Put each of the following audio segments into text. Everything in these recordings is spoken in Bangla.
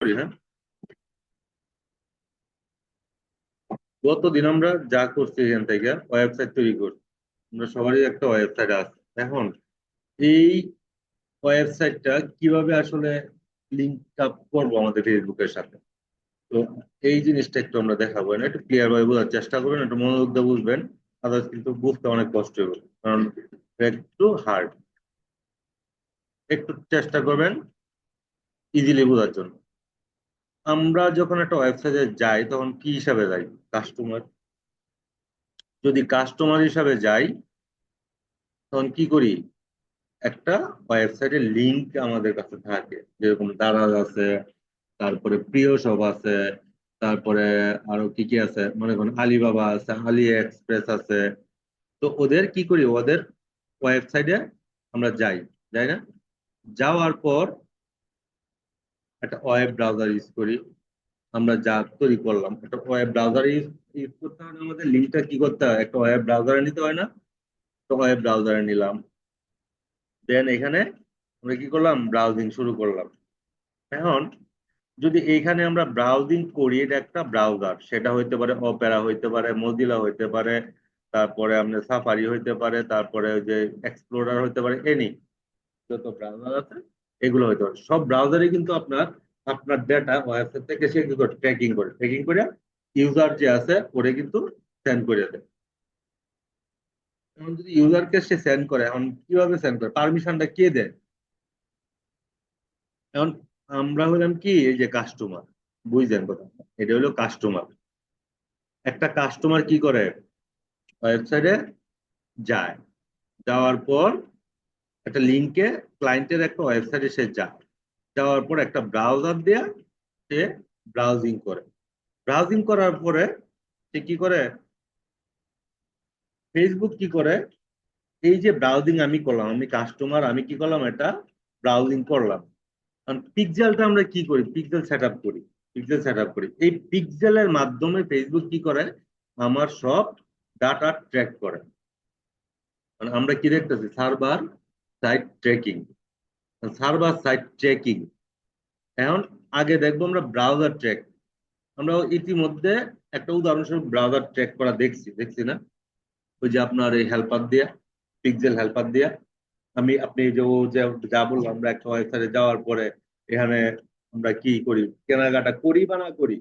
করি। হ্যাঁ, গতদিন আমরা যা করছি এখান থেকে ওয়েবসাইট তৈরি করছি। আমরা সবারই একটা ওয়েবসাইট আছে। এখন এই ওয়েবসাইটটা কিভাবে আসলে লিঙ্ক আপ করবো আমাদের ফেসবুকের সাথে, তো এই জিনিসটা একটু আমরা দেখাবো না, একটু ক্লিয়ার ভাবে বোঝার চেষ্টা করবেন, একটু মনোযোগ দিয়ে বুঝবেন। আদার্স কিন্তু বুঝতে অনেক কষ্ট হবে, কারণ একটু হার্ড। একটু চেষ্টা করবেন ইজিলি বোঝার জন্য। আমরা যখন একটা ওয়েবসাইটে যাই তখন কি হিসাবে যাই? কাস্টমার। যদি কাস্টমার হিসাবে যাই তখন কি করি? একটা ওয়েবসাইটের লিংক আমাদের কাছে থাকে, যেরকম দারাজ আছে, তারপরে প্রিয় শপ আছে, তারপরে আরো কি কি আছে মনে করেন, আলিবাবা আছে, আলি এক্সপ্রেস আছে। তো ওদের কি করি, ওদের ওয়েবসাইটে আমরা যাই, যাই না? যাওয়ার পর একটা ওয়েব ব্রাউজার ইউজ করি। আমরা যা তৈরি করলাম একটা ওয়েব ব্রাউজার ইউজ ইউজ করতে হলে আমাদের লিঙ্কটা কি করতে হয়, একটা ওয়েব ব্রাউজারে নিতে হয় না? তো ওয়েব ব্রাউজারে নিলাম, দেন এখানে আমরা কি করলাম, ব্রাউজিং শুরু করলাম। এখন যদি এইখানে আমরা ব্রাউজিং করি, এটা একটা ব্রাউজার, সেটা হইতে পারে অপেরা, হইতে পারে মজিলা, হইতে পারে তারপরে আপনার সাফারি, হইতে পারে তারপরে ওই যে এক্সপ্লোরার, হইতে পারে এনি যত ব্রাউজার আছে এগুলো হইতে পারে। সব ব্রাউজারে কিন্তু আপনার আপনার ডেটা ওয়েবসাইট থেকে সে কি করে, ট্র্যাকিং করে ইউজার যে আছে ওরে কিন্তু সেন্ড করে দেয়। এখন যদি ইউজারকে সে সেন্ড করে, এখন কিভাবে সেন্ড করে, পারমিশনটা কে দেয়? এখন আমরা হলাম কি, এই যে কাস্টমার, বুঝলেন কথা? এটা হলো কাস্টমার। একটা কাস্টমার কি করে, ওয়েবসাইটে যায়, যাওয়ার পর একটা লিঙ্কে, ক্লায়েন্টের একটা ওয়েবসাইটে সে যায়, যাওয়ার পর একটা ব্রাউজার দিয়ে সে ব্রাউজিং করে। ব্রাউজিং করার পরে সে কি করে, ফেসবুক কি করে, এই যে ব্রাউজিং আমি করলাম, আমি কাস্টমার, আমি কি করলাম, এটা ব্রাউজিং করলাম। কারণ পিক্সেলটা আমরা কি করি, পিক্সেল সেট আপ করি, পিক্সেল সেট আপ করি। এই পিক্সেলের মাধ্যমে ফেসবুক কি করে, আমার সব ডাটা ট্র্যাক করে। মানে আমরা কি দেখতেছি, server site tracking, server site tracking. এখন আগে দেখবো আমরা ব্রাউজার ট্র্যাক। আমরা ইতিমধ্যে একটা উদাহরণস্বরূপ ব্রাউজার ট্র্যাক করা দেখছি, দেখছি না? ওই যে আপনার এই হেল্পার দিয়া, পিক্সেল হেল্পার দিয়া, আমি আপনি যে ও যে যা বললাম, আমরা একটা ওয়েবসাইটে যাওয়ার পরে এখানে আমরা কি করি, কেনাকাটা করি বা না করি,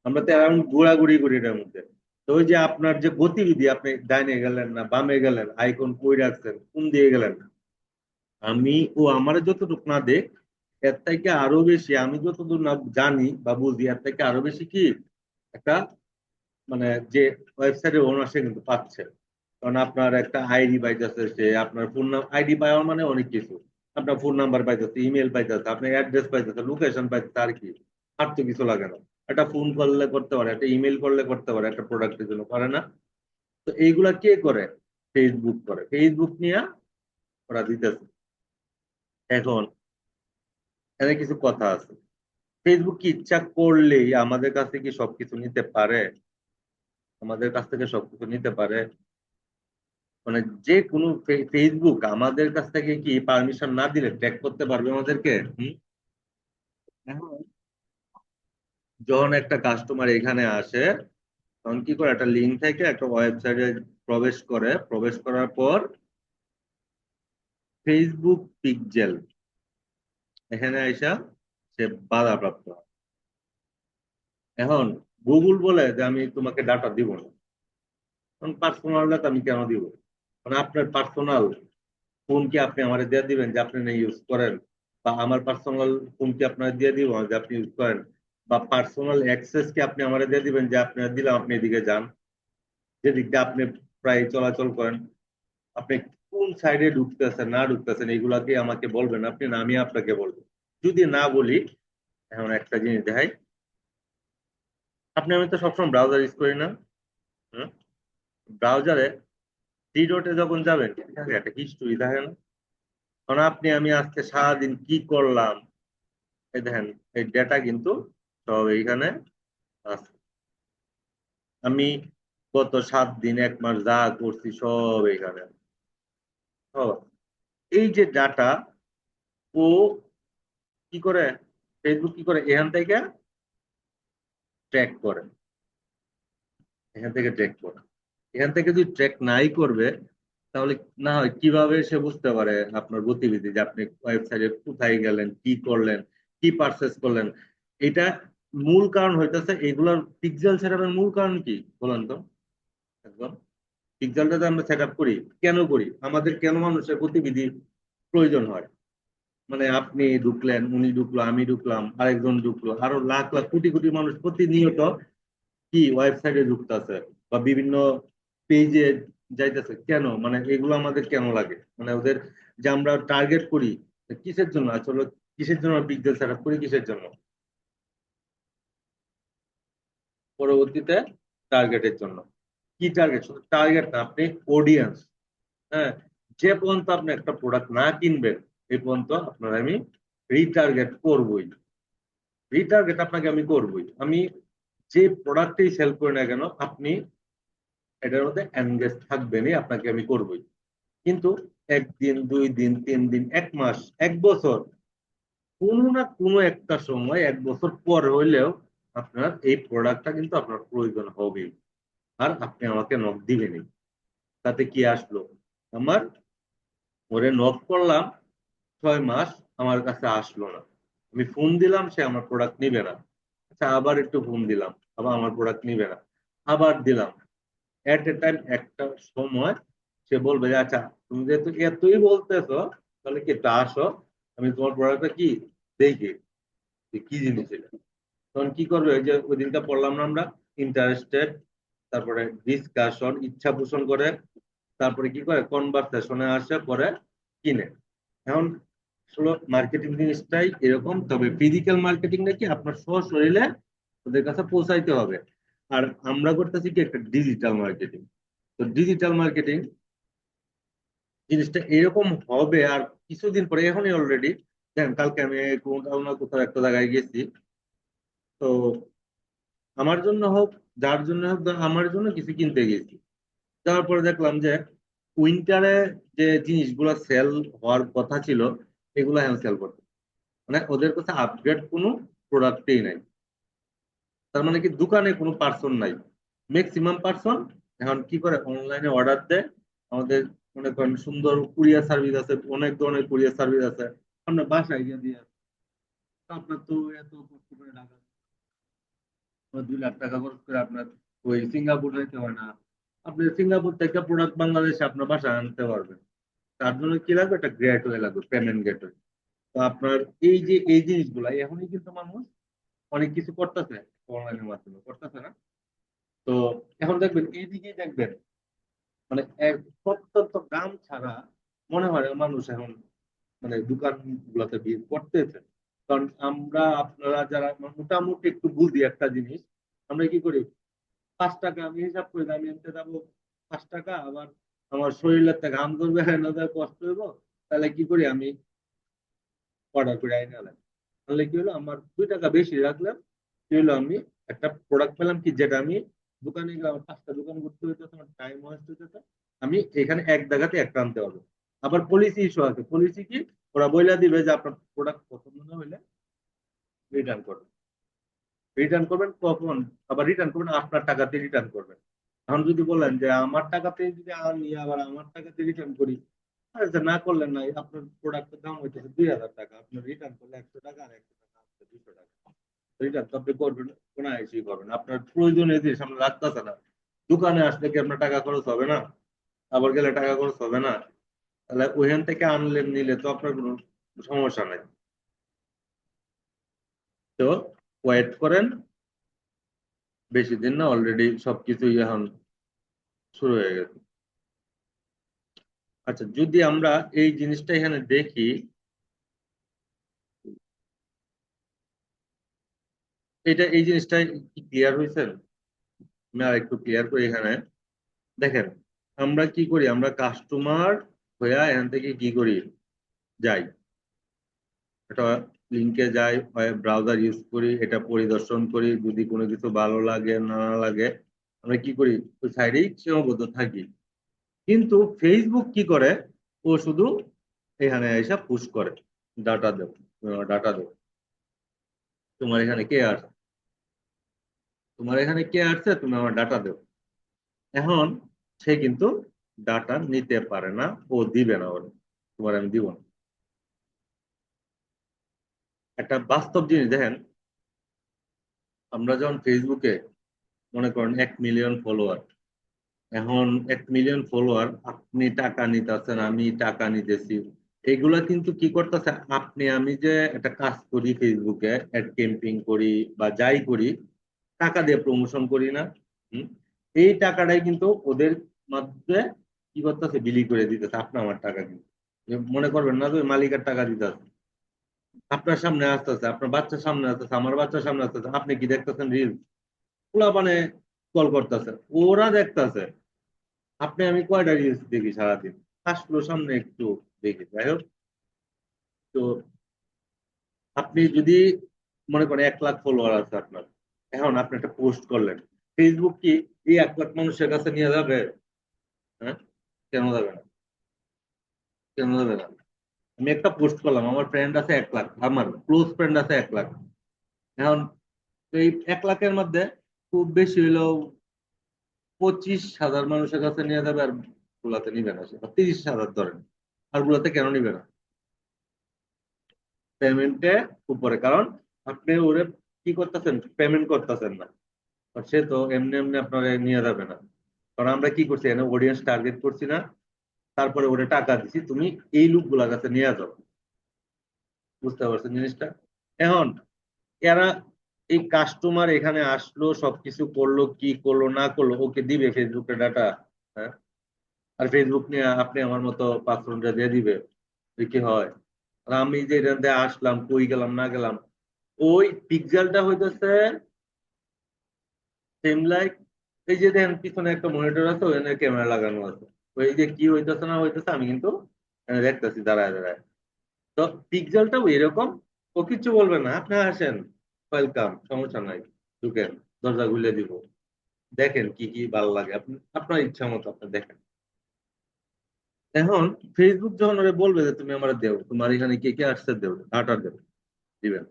আমরা তো এখন ঘোরাঘুরি করি এটার মধ্যে। তো ওই যে আপনার যে গতিবিধি, আপনি ডাইনে গেলেন না বামে গেলেন, আইকন কই রাখছেন, কোন দিয়ে গেলেন, আমি ও আমার যতটুকু না দেখ, এর থেকে আরো বেশি আমি যতদূর না জানি বা বুঝি, এর থেকে আরো বেশি কি একটা মানে যে ওয়েবসাইটের ওনার সে কিন্তু পাচ্ছে। কারণ আপনার একটা আইডি পাইতেছে, সে আপনার ফোন আইডি পাওয়া মানে অনেক কিছু। আপনার ফোন নাম্বার পাইতেছে, ইমেল পাইতেছে, আপনার অ্যাড্রেস পাইতেছে, লোকেশন পাইতেছে, আর কি? আর তো কিছু লাগে না। একটা ফোন করলে করতে পারে, একটা ইমেল করলে করতে পারে, একটা প্রোডাক্টের জন্য পারে না? তো এইগুলা কে করে? ফেসবুক করে, ফেসবুক নিয়ে ওরা দিতেছে। এখন এখানে কিছু কথা আছে। ফেসবুক কি ইচ্ছা করলেই আমাদের কাছ থেকে সবকিছু নিতে পারে? আমাদের কাছ থেকে সবকিছু নিতে পারে? মানে যে কোনো ফেসবুক আমাদের কাছ থেকে কি পারমিশন না দিলে ট্র্যাক করতে পারবে আমাদেরকে? হুম? এখন যখন একটা কাস্টমার এখানে আসে, তখন কি করে, একটা লিঙ্ক থেকে একটা ওয়েবসাইটে প্রবেশ করে, প্রবেশ করার পর ফেসবুক পিক্সেল এখানে আইসা সে বাধাপ্রাপ্ত হয়। এখন গুগল বলে যে আমি তোমাকে ডাটা দিব না। কারণ পার্সোনাল ডাটা আমি কেন দিব? মানে আপনার পার্সোনাল ফোন কি আপনি আমার দিয়ে দিবেন যে আপনি না ইউজ করেন? বা আমার পার্সোনাল ফোন কি আপনার দিয়ে দিব যে আপনি ইউজ করেন? বা পার্সোনাল অ্যাক্সেস কি আপনি আমার দিয়ে দিবেন যে আপনি দিলাম আপনি এদিকে যান, যেদিক দিয়ে আপনি প্রায় চলাচল করেন? আপনি কোন সাইডে ঢুকতেছেন না ঢুকতেছেন এগুলাকে আমাকে বলবেন আপনি, না আমি আপনাকে বলবো? যদি না বলি, এখন একটা জিনিস দেখাই। আপনি আমি তো সবসময় ব্রাউজার ইউজ করি না? ব্রাউজারে থ্রি ডটে যখন যাবেন, কি থাকে, একটা হিস্টোরি থাকে না? কারণ আপনি আমি আজকে সারাদিন কি করলাম, এই দেখেন, এই ডেটা কিন্তু সব এইখানে আছে। আমি গত 7 দিন 1 মাস যা করছি সব এইখানে সব আছে। এই যে ডাটা, ও কি করে, ফেসবুক কি করে এখান থেকে ট্র্যাক করে, এখান থেকে ট্র্যাক করে। এখান থেকে যদি ট্র্যাক নাই করবে তাহলে না হয় কিভাবে সে বুঝতে পারে আপনার গতিবিধি, যে আপনি ওয়েবসাইটে কোথায় গেলেন, কি করলেন, কি পারচেস করলেন। এটা মূল কারণ হইতেছে এগুলোর পিক্সেল সেটআপের মূল কারণ কি বলেন তো একদম। পিক্সেলটা যে আমরা সেট আপ করি, কেন করি, আমাদের কেন মানুষের গতিবিধি প্রয়োজন হয়? মানে আপনি ঢুকলেন, উনি ঢুকলো, আমি ঢুকলাম, আরেকজন ঢুকলো, আরো লাখ লাখ কোটি কোটি মানুষ প্রতিনিয়ত কি ওয়েবসাইটে ঢুকতেছে বা বিভিন্ন পেজে যাইতেছে। কেন, মানে এগুলো আমাদের কেন লাগে, মানে ওদের যে আমরা টার্গেট করি কিসের জন্য আসলে, কিসের জন্য পিক্সেল সেট আপ করি, কিসের জন্য? পরবর্তীতে টার্গেটের জন্য। কি টার্গেট? শুধু টার্গেট না, আপনি অডিয়েন্স। হ্যাঁ, যে পর্যন্ত আপনি একটা প্রোডাক্ট না কিনবেন এই পর্যন্ত আপনার আমি রিটার্গেট করবই। রিটার্গেট আপনাকে আমি করবই। আমি যে প্রোডাক্টই সেল করি না কেন আপনি এটার মধ্যে এনগেজ থাকবেনই, আপনাকে আমি করবই। কিন্তু একদিন, 2 দিন, 3 দিন, 1 মাস, 1 বছর, কোনো না কোনো একটা সময় 1 বছর পর হইলেও আপনার এই প্রোডাক্টটা কিন্তু আপনার প্রয়োজন হবেই। আর আপনি আমাকে নক দিবেনই। তাতে কি আসলো, আমার ওরে নক করলাম 6 মাস, আমার কাছে আসলো না। আমি ফোন দিলাম, সে আমার প্রোডাক্ট নিবে না। আচ্ছা, আবার একটু ফোন দিলাম, আবার আমার প্রোডাক্ট নিবে না। আবার দিলাম, এট এ টাইম একটা সময় সে বলবে যে আচ্ছা তুমি যেহেতু এতই বলতেছো তাহলে কি একটু আসো, আমি তোমার প্রোডাক্টটা কি দেখি যে কি জিনিস এটা। তখন কি করবে, ওই যে ওই দিনটা পড়লাম না আমরা, ইন্টারেস্টেড, তারপরে ডিসকাশন, ইচ্ছা পোষণ করে, তারপরে কি করে কনভারসেশনে আসে, পরে কিনে। এখন আসলে মার্কেটিং জিনিসটাই এরকম, তবে ফিজিক্যাল মার্কেটিং নাকি আপনার সশরীরে ওদের কাছে পৌঁছাইতে হবে। আর আমরা করতেছি কি একটা ডিজিটাল মার্কেটিং। তো ডিজিটাল মার্কেটিং জিনিসটা এরকম হবে আর কিছুদিন পরে, এখনই অলরেডি দেখেন, কালকে আমি কোথাও না কোথাও একটা জায়গায় গেছি। তো আমার জন্য হোক, যার জন্য হোক, আমার জন্য কিছু কিনতে গেছি। যাওয়ার পরে দেখলাম যে উইন্টারে যে জিনিসগুলো সেল হওয়ার কথা ছিল এগুলো এখন সেল করতে, মানে ওদের কাছে আপগ্রেড কোনো প্রোডাক্টই নাই। তার মানে কি দোকানে কোনো পার্সন নাই, ম্যাক্সিমাম পার্সন এখন কি করে অনলাইনে অর্ডার দেয়। আমাদের মনে করেন সুন্দর কুরিয়ার সার্ভিস আছে, অনেক ধরনের কুরিয়ার সার্ভিস আছে, আমরা বাসায় গিয়ে দিয়ে আসি। তো আপনার তো এত কষ্ট করে টাকা, 2 লাখ টাকা খরচ করে আপনার ওই সিঙ্গাপুর যেতে হয় না। আপনি সিঙ্গাপুর থেকে প্রোডাক্ট বাংলাদেশে আপনার বাসায় আনতে পারবেন। তার জন্য কি লাগবে, একটা গেটওয়ে লাগবে, পেমেন্ট গেটওয়ে। তো আপনার এই যে এই জিনিসগুলা এখনই কিন্তু মানুষ অনেক কিছু করতেছে, অনলাইনের মাধ্যমে করতেছে না। তো এখন দেখবেন এইদিকেই দেখবেন, মানে এক প্রত্যন্ত গ্রাম ছাড়া মনে হয় না মানুষ এখন মানে দোকান গুলাতে ভিড় করতেছে। কারণ আমরা আপনারা যারা মোটামুটি একটু বুঝি একটা জিনিস, আমরা কি করি, 5 টাকা আমি হিসাব করি, আমি আনতে যাবো 5 টাকা, আবার আমার শরীরের থেকে ঘাম করবে, না কষ্ট হইব, তাহলে কি করি আমি অর্ডার করে আইনা লাগে। তাহলে কি হলো, আমার 2 টাকা বেশি রাখলাম, কি হলো, আমি একটা প্রোডাক্ট পেলাম কি যেটা আমি দোকানে গেলে আমার 5টা দোকান ঘুরতে হইতেছে, আমার টাইম ওয়েস্ট হইতেছে। আমি এখানে এক জায়গাতে একটা আনতে পারবো। আবার পলিসি ইস্যু আছে, পলিসি কি, ওরা বইলা দিবে যে আপনার প্রোডাক্ট পছন্দ না হইলে রিটার্ন করবেন। রিটার্ন করবেন কখন, আবার রিটার্ন করবেন আপনার টাকাতে রিটার্ন করবেন। এখন যদি বলেন যে আমার টাকাতে যদি আনি আবার আমার টাকাতে রিটার্ন করি, আচ্ছা না করলেন না, আপনার প্রোডাক্টের দাম হইতেছে 2,000 টাকা, আপনার রিটার্ন করলে 100 টাকা, আর 100 টাকা আসছে 200 টাকা। রিটার্ন তো আপনি করবেন, কোনো আইসি করবেন, আপনার প্রয়োজনীয় জিনিস আমরা রাখতেছে না। দোকানে আসলে কি আপনার টাকা খরচ হবে না, আবার গেলে টাকা খরচ হবে না? তাহলে ওইখান থেকে আনলেন নিলে তো আপনার কোনো সমস্যা নাই। তো ওয়েট করেন, বেশি দিন না, অলরেডি সবকিছুই এখন শুরু হয়ে গেছে। আচ্ছা, যদি আমরা এই জিনিসটা এখানে দেখি, এটা এই জিনিসটা কি ক্লিয়ার হয়েছেন? আমি আর একটু ক্লিয়ার করি এখানে। দেখেন, আমরা কি করি, আমরা কাস্টমার হইয়া এখান থেকে কি করি, যাই এটা লিঙ্কে যাই, ব্রাউজার ইউজ করি, এটা পরিদর্শন করি, যদি কোনো কিছু ভালো লাগে না লাগে আমরা কি করি, ওই সাইডেই সীমাবদ্ধ থাকি। কিন্তু ফেসবুক কি করে, ও শুধু এখানে এসে পুশ করে, ডাটা দেব, ডাটা দেব। তোমার এখানে কে আসছে, তোমার এখানে কে আসছে, তুমি আমার ডাটা দেও। এখন সে কিন্তু ডাটা নিতে পারে না, ও দিবে না, ওর তোমার আমি দিব না। একটা বাস্তব জিনিস দেখেন, আমরা যখন ফেসবুকে মনে করেন 1 মিলিয়ন ফলোয়ার, এখন 1 মিলিয়ন ফলোয়ার, আপনি টাকা নিতেছেন, আমি টাকা নিতেছি, এগুলা কিন্তু কি করতেছে, আপনি আমি যে একটা কাজ করি ফেসবুকে, অ্যাড ক্যাম্পিং করি বা যাই করি, টাকা দিয়ে প্রমোশন করি না? হুম? এই টাকাটাই কিন্তু ওদের মধ্যে কি করতেছে, বিলি করে দিতেছে আপনার আমার টাকা কিন্তু। মনে করবেন না যে ওই মালিকের টাকা দিতেছে, আপনার সামনে আসতেছে, আপনার বাচ্চার সামনে আসতেছে, আমার বাচ্চার সামনে আসতেছে, আপনি কি দেখতেছেন, রিলস পোলা মানে কল করতেছে, ওরা দেখতেছে। আপনি আমি কয়টা রিলস দেখি সারাদিন, আসলো সামনে একটু দেখি, যাই হোক। তো আপনি যদি মনে করেন 1 লাখ ফলোয়ার আছে আপনার, এখন আপনি একটা পোস্ট করলেন, ফেসবুক কি এই 1 লাখ মানুষের কাছে নিয়ে যাবে? হ্যাঁ, কেন যাবে না? কেন যাবে না? আমি একটা পোস্ট করলাম, আমার ফ্রেন্ড আছে 1 লাখ, আমার ক্লোজ ফ্রেন্ড আছে 1 লাখ। এখন এই 1 লাখের মধ্যে খুব বেশি হইলেও 25,000 মানুষের কাছে নিয়ে যাবে, আর গুলাতে নিবে না, সে 30,000 ধরেন, আর গুলাতে কেন নিবে না? পেমেন্টে উপরে, কারণ আপনি ওরে কি করতেছেন, পেমেন্ট করতেছেন না। আর সে তো এমনি এমনি আপনার নিয়ে যাবে না, কারণ আমরা কি করছি, এখানে অডিয়েন্স টার্গেট করছি না, তারপরে ওরে টাকা দিছি, তুমি এই লোক গুলা কাছে নিয়ে যাও। বুঝতে পারছেন জিনিসটা? এখন এরা, এই কাস্টমার এখানে আসলো, সবকিছু করলো, কি করলো না করলো, ওকে দিবে ফেসবুকে ডাটা? হ্যাঁ, আর ফেসবুক নিয়ে আপনি আমার মতো পাঁচজনটা দিয়ে দিবে? ওই কি হয়? আর আমি যে এখান থেকে আসলাম, কই গেলাম না গেলাম, ওই পিক্সেলটা হইতেছে সেম লাইক, এই যে দেখেন পিছনে একটা মনিটর আছে, ওখানে ক্যামেরা লাগানো আছে, ওই যে কি হইতেছে না হইতেছে আমি কিন্তু দেখতেছি দাঁড়ায় দাঁড়ায়। তো পিক্সেলটাও এরকম, ও কিচ্ছু বলবে না, আপনি আসেন, ওয়েলকাম, সমস্যা নাই, ঢুকেন, দরজা খুলে দিব, দেখেন কি কি ভালো লাগে, আপনি আপনার ইচ্ছা মতো আপনি দেখেন। এখন ফেসবুক যখন ওরা বলবে যে তুমি আমার দেও, তোমার এখানে কে কে আসছে, দেও ডাটা, দেও, দিবেন।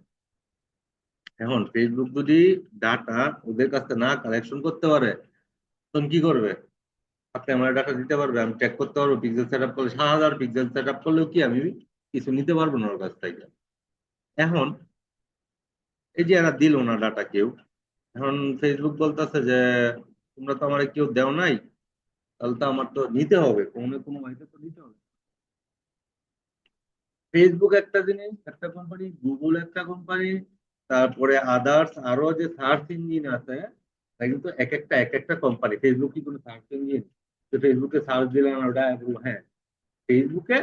এখন ফেসবুক যদি ডাটা ওদের কাছে না কালেকশন করতে পারে, তখন কি করবে? আপনি আমার ডাটা দিতে পারবে, আমি চেক করতে পারবো, পিক্সেল সেট আপ করলে 1000 পিক্সেল সেট আপ করলেও কি আমি কিছু নিতে পারবো না ওর কাছ থেকে? এখন এই যে এরা দিল না ডাটা কেউ, এখন ফেসবুক বলতেছে যে তোমরা তো আমার কেউ দেও নাই, তাহলে তো আমার তো নিতে হবে, কোনো না কোনো ওয়েতে তো নিতে হবে। ফেসবুক একটা জিনিস, একটা কোম্পানি, গুগল একটা কোম্পানি, তারপরে আদার্স আরো যে সার্চ ইঞ্জিন আছে, তা কিন্তু এক একটা কোম্পানি। ফেসবুক কি কোনো সার্চ ইঞ্জিন? তো ফেসবুকে সার্চ দিলাম ওটা বলবো, হ্যাঁ, ফেসবুকে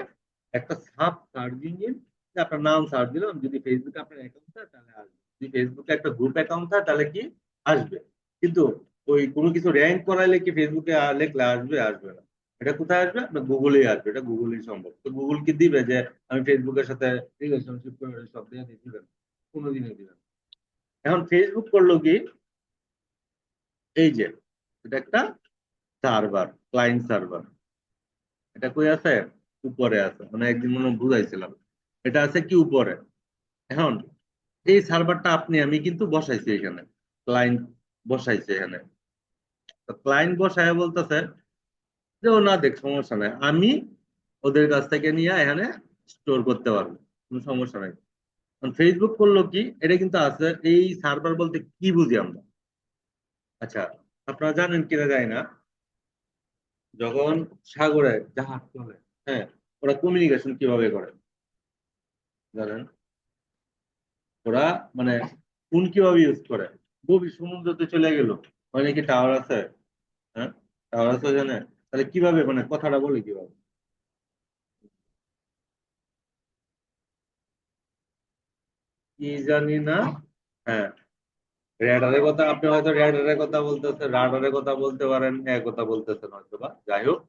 একটা সাব সার্চ ইঞ্জিন, আপনার নাম সার্চ দিলাম, যদি ফেসবুকে আপনার অ্যাকাউন্ট থাকে তাহলে আসবে, যদি ফেসবুকে একটা গ্রুপ অ্যাকাউন্ট থাকে তাহলে কি আসবে। কিন্তু ওই কোনো কিছু র্যাঙ্ক করাইলে কি ফেসবুকে লিখলে আসবে? আসবে না। এটা কোথায় আসবে? না, গুগলেই আসবে, এটা গুগলই সম্ভব। তো গুগল কি দিবে যে আমি ফেসবুকের সাথে রিলেশনশিপ করে সব দিয়ে দিবেন? কোনোদিনই দিবেন না। এখন ফেসবুক করলো কি, এই যে এটা একটা সার্ভার, ক্লায়েন্ট সার্ভার, এটা কই আছে? উপরে আছে, মানে একদিন মনে হয় বুঝাইছিলাম, এটা আছে কি উপরে। এখন এই সার্ভারটা আপনি আমি কিন্তু বসাইছি এখানে, ক্লায়েন্ট বসাইছে এখানে। তো ক্লায়েন্ট বসায় বলতেছে যে ও না দেখ, সমস্যা নাই, আমি ওদের কাছ থেকে নিয়ে এখানে স্টোর করতে পারবো, কোনো সমস্যা নাই। ফেসবুক করলো কি, এটা কিন্তু আছে। এই সার্ভার বলতে কি বুঝি আমরা? আচ্ছা, আপনারা জানেন কিনা জানি না, যখন সাগরে জাহাজ চলে, হ্যাঁ, ওরা কমিউনিকেশন কিভাবে করে জানেন? ওরা মানে ফোন কিভাবে ইউজ করে? গভীর সমুদ্রতে চলে গেল, ওখানে কি টাওয়ার আছে? হ্যাঁ, টাওয়ার আছে ওখানে? তাহলে কিভাবে মানে কথাটা বলে কিভাবে? কি জানি না। হ্যাঁ, রেডারের কথা, আপনি হয়তো রেডারের কথা বলতেছেন, রাডারের কথা বলতে পারেন, কথা বলতেছেন হয়তো বা, যাই হোক।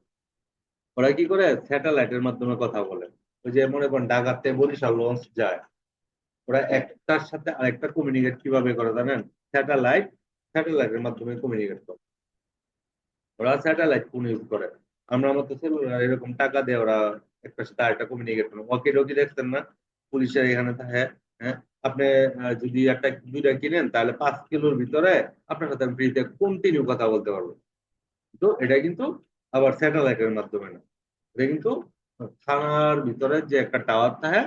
ওরা কি করে, স্যাটেলাইটের মাধ্যমে কথা বলে। ওই যে মনে করেন ঢাকাতে বরিশাল লঞ্চ যায়, ওরা একটার সাথে আরেকটা কমিউনিকেট কিভাবে করে জানেন? স্যাটেলাইট, স্যাটেলাইটের মাধ্যমে কমিউনিকেট করে। ওরা স্যাটেলাইট ফোন ইউজ করে, আমরা মতো সেলুলার এরকম টাকা দিয়ে ওরা একটা সাথে আরেকটা কমিউনিকেট করে। ওয়াকি টকি দেখছেন না, পুলিশের এখানে থাকে, হ্যাঁ, আপনি যদি একটা দুইটা কিনেন তাহলে 5 কিলোর ভিতরে আপনার সাথে ফ্রিতে কন্টিনিউ কথা বলতে পারবো। তো এটা কিন্তু আবার স্যাটেলাইটের মাধ্যমে না, এটা কিন্তু থানার ভিতরে যে একটা টাওয়ার থাকে,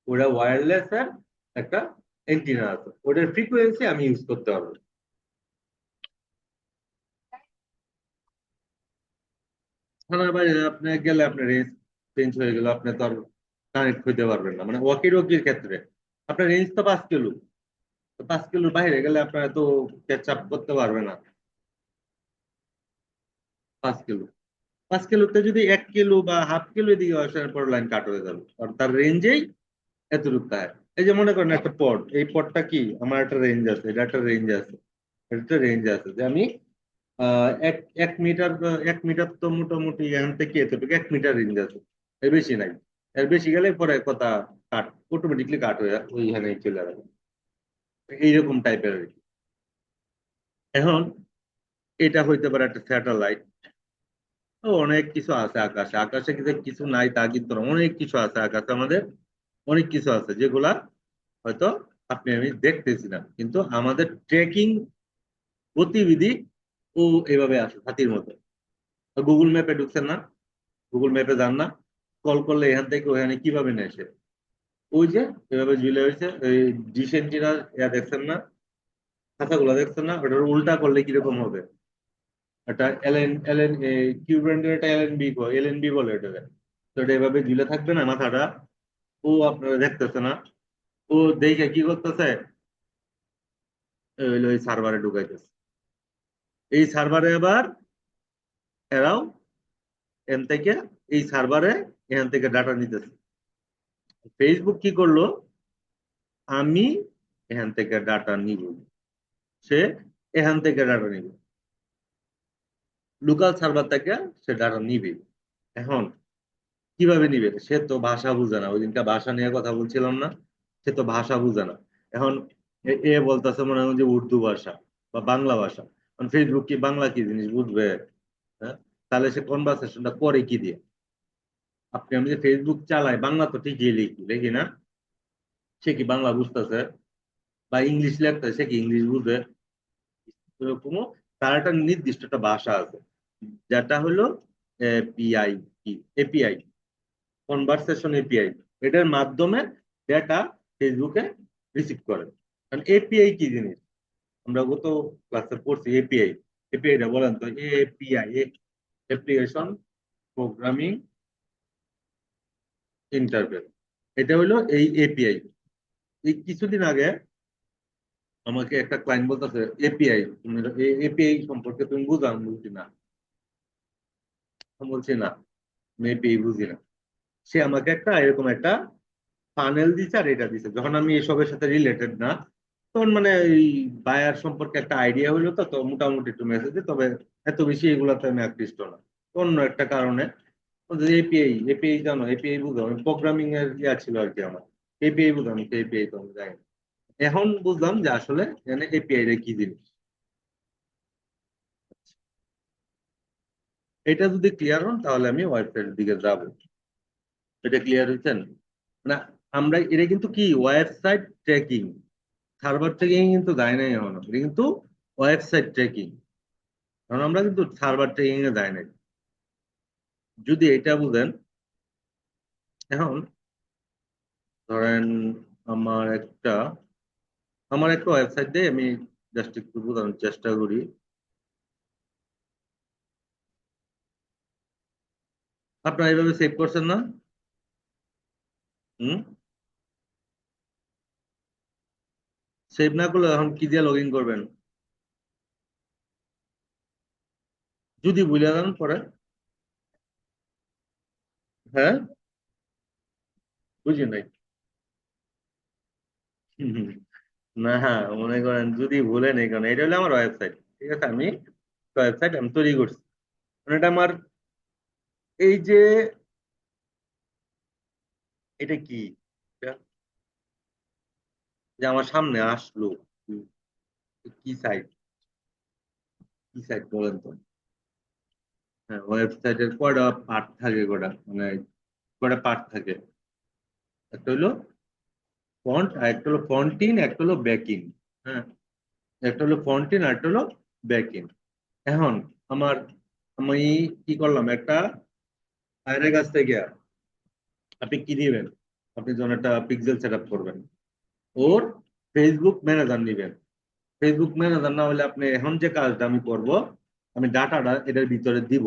ওটা ওয়্যারলেস এর একটা এন্টিনা আছে, ওটার ফ্রিকোয়েন্সি আমি ইউজ করতে পারবো। থানার বাইরে আপনি গেলে আপনার রেঞ্জ চেঞ্জ হয়ে গেল, আপনি তো আর কানেক্ট হইতে পারবেন না, মানে ওয়াকি টকির ক্ষেত্রে আপনার রেঞ্জ তো 5 কিলো, তো 5 কিলোর বাইরে গেলে আপনার তো ক্যাচ আপ করতে পারবে না। 5 কিলো, 5 কিলোতে যদি 1 কিলো বা হাফ কিলো এদিকে আসার পর লাইন কাট হয়ে যাবে, কারণ তার রেঞ্জেই এতটুকু থাকে। এই যে মনে করেন একটা পড, এই পডটা কি আমার একটা রেঞ্জ আছে, এটা একটা রেঞ্জ আছে, এটা একটা রেঞ্জ আছে যে আমি এক এক মিটার, 1 মিটার তো মোটামুটি এখান থেকে এতটুকু 1 মিটার রেঞ্জ আছে, এর বেশি নাই। এর বেশি গেলে পরে কথা কাট, অটোমেটিকলি কাট হয়ে ওইখানে চলে যাবে, এইরকম টাইপের আর কি। এখন এটা হইতে পারে একটা স্যাটেলাইট। অনেক কিছু আছে আকাশে, আকাশে কিছু কিছু নাই তা কিন্তু না। অনেক কিছু আছে আকাশে, আমাদের অনেক কিছু আছে যেগুলা হয়তো আপনি আমি দেখতেছি না, কিন্তু আমাদের ট্রেকিং গতিবিধি ও এভাবে আছে হাতির মতো। গুগল ম্যাপে ঢুকছেন না, গুগল ম্যাপে যান না, কল করলে এখান থেকে ওখানে কিভাবে নেয় সে, ওই যে এভাবে ঝুলে হয়েছে এই ডিশ এন্টিনার ইয়া দেখছেন না, খাঁচাগুলো দেখছেন না, ওটার উল্টা করলে কিরকম হবে। এটা এলএন এলএন কিউ ব্র্যান্ডের, এটা এলএনবি, এলএনবি বলে এটা। তো এটা এভাবে ঝুলে থাকবে না মাথাটা, ও আপনারা দেখতেছে না, ও দেখে কি করতেছে, ওই সার্ভারে ঢুকাইতেছে। এই সার্ভারে আবার এরাও এখান থেকে, এই সার্ভারে এখান থেকে ডাটা নিতেছে। ফেসবুক কি করলো, আমি এখান থেকে ডাটা নিব, সে এখান থেকে ডাটা নিব, লোকাল সার্ভার থেকে সে ডাটা নিবে। এখন কিভাবে নিবে, সে তো ভাষা বুঝে না, ওই দিনটা ভাষা নিয়ে কথা বলছিলাম না, সে তো ভাষা বুঝে না। এখন এ বলতেছে মনে হয় যে উর্দু ভাষা বা বাংলা ভাষা, ফেসবুক কি বাংলা কি জিনিস বুঝবে? হ্যাঁ, তাহলে সে কনভারসেশনটা করে কি দিয়ে? আপনি আমি যে ফেসবুক চালাই, বাংলা তো ঠিকই লিখি লিখি না, সে কি বাংলা বুঝতেছে? বা ইংলিশ লেখতেছে, সে কি ইংলিশ বুঝে? এরকমও তার একটা নির্দিষ্ট একটা ভাষা আছে, যেটা হলো এপিআই, কি এপিআই, কনভারসেশন এপিআই। এটার মাধ্যমে ডেটা ফেসবুকে রিসিভ করে। কারণ এপিআই কি জিনিস আমরা গত ক্লাসে পড়ছি, এপিআই, এপিআইটা বলেন তো। এপিআই, অ্যাপ্লিকেশন প্রোগ্রামিং ইন্টারফেস, এটা হলো এই এপিআই। এই কিছুদিন আগে আমাকে একটা ক্লায়েন্ট বলতেছে এপিআই, তুমি এপিআই সম্পর্কে তুমি বুঝো? আমি বলছি না, আমি বলছি না, আমি এপিআই বুঝি না। সে আমাকে একটা এরকম একটা ফানেল দিছে আর এটা দিছে, যখন আমি এসবের সাথে রিলেটেড না, তখন মানে এই বায়ার সম্পর্কে একটা আইডিয়া হইলো, তো তো মোটামুটি একটু মেসেজ, তবে এত বেশি এগুলাতে আমি আকৃষ্ট না। অন্য একটা কারণে এপিআই, এপিআই জানো, এপিআই বুঝো, আমি প্রোগ্রামিং এর ইয়া ছিল আর কি আমার, এপিআই বুঝো, আমি এপিআই তো আমি জানি না। এখন বুঝলাম যে আসলে এখানে এপিআই টা কি জিনিস। এটা যদি ক্লিয়ার হন তাহলে আমি ওয়েবসাইটের দিকে যাব। এটা ক্লিয়ার হয়েছেন না? আমরা এটা কিন্তু কি ওয়েবসাইট ট্র্যাকিং, সার্ভার ট্র্যাকিং কিন্তু যায় নাই এখনো, এটা কিন্তু ওয়েবসাইট ট্র্যাকিং। কারণ আমরা কিন্তু সার্ভার ট্র্যাকিং এ যাই নাই, যদি এটা বুঝেন। এখন ধরেন আমার একটা আমার একটা ওয়েবসাইট দিয়ে আমি জাস্ট একটু বোঝানোর চেষ্টা করি। আপনারা এইভাবে সেভ করছেন না? হুম, সেভ না করলে এখন কি দিয়ে লগ ইন করবেন? যদি ভুলে যান পরে। হ্যাঁ, বুঝি নাই। হুম, হুম। না, মনে করেন যদি ভুলে নেই, কারণ এটা হলো আমার ওয়েবসাইট, ঠিক আছে, আমি ওয়েবসাইট আমি তৈরি করছি, মানে এটা আমার, এই যে এটা কি, এটা যে আমার সামনে আসলো, কি কি সাইট, কি সাইট বলেন তো? হ্যাঁ, ওয়েবসাইটের কয়টা পার্ট থাকে, কয়টা মানে কয়টা পার্ট থাকে? একটা হইলো ফন্ট, আর একটা হলো ফন্টিন, একটা হলো ব্যাকিং। হ্যাঁ, একটা হলো ফন্টিন আর একটা হলো ব্যাকিং। এখন আমার আমি কি করলাম, একটা আয়নের কাছ থেকে আপনি কি দিবেন, আপনি যখন একটা পিক্সেল সেট আপ করবেন, ওর ফেসবুক ম্যানেজার নিবেন। ফেসবুক ম্যানেজার না হলে আপনি এখন যে কাজটা আমি করব, আমি ডাটাটা এটার ভিতরে দিব।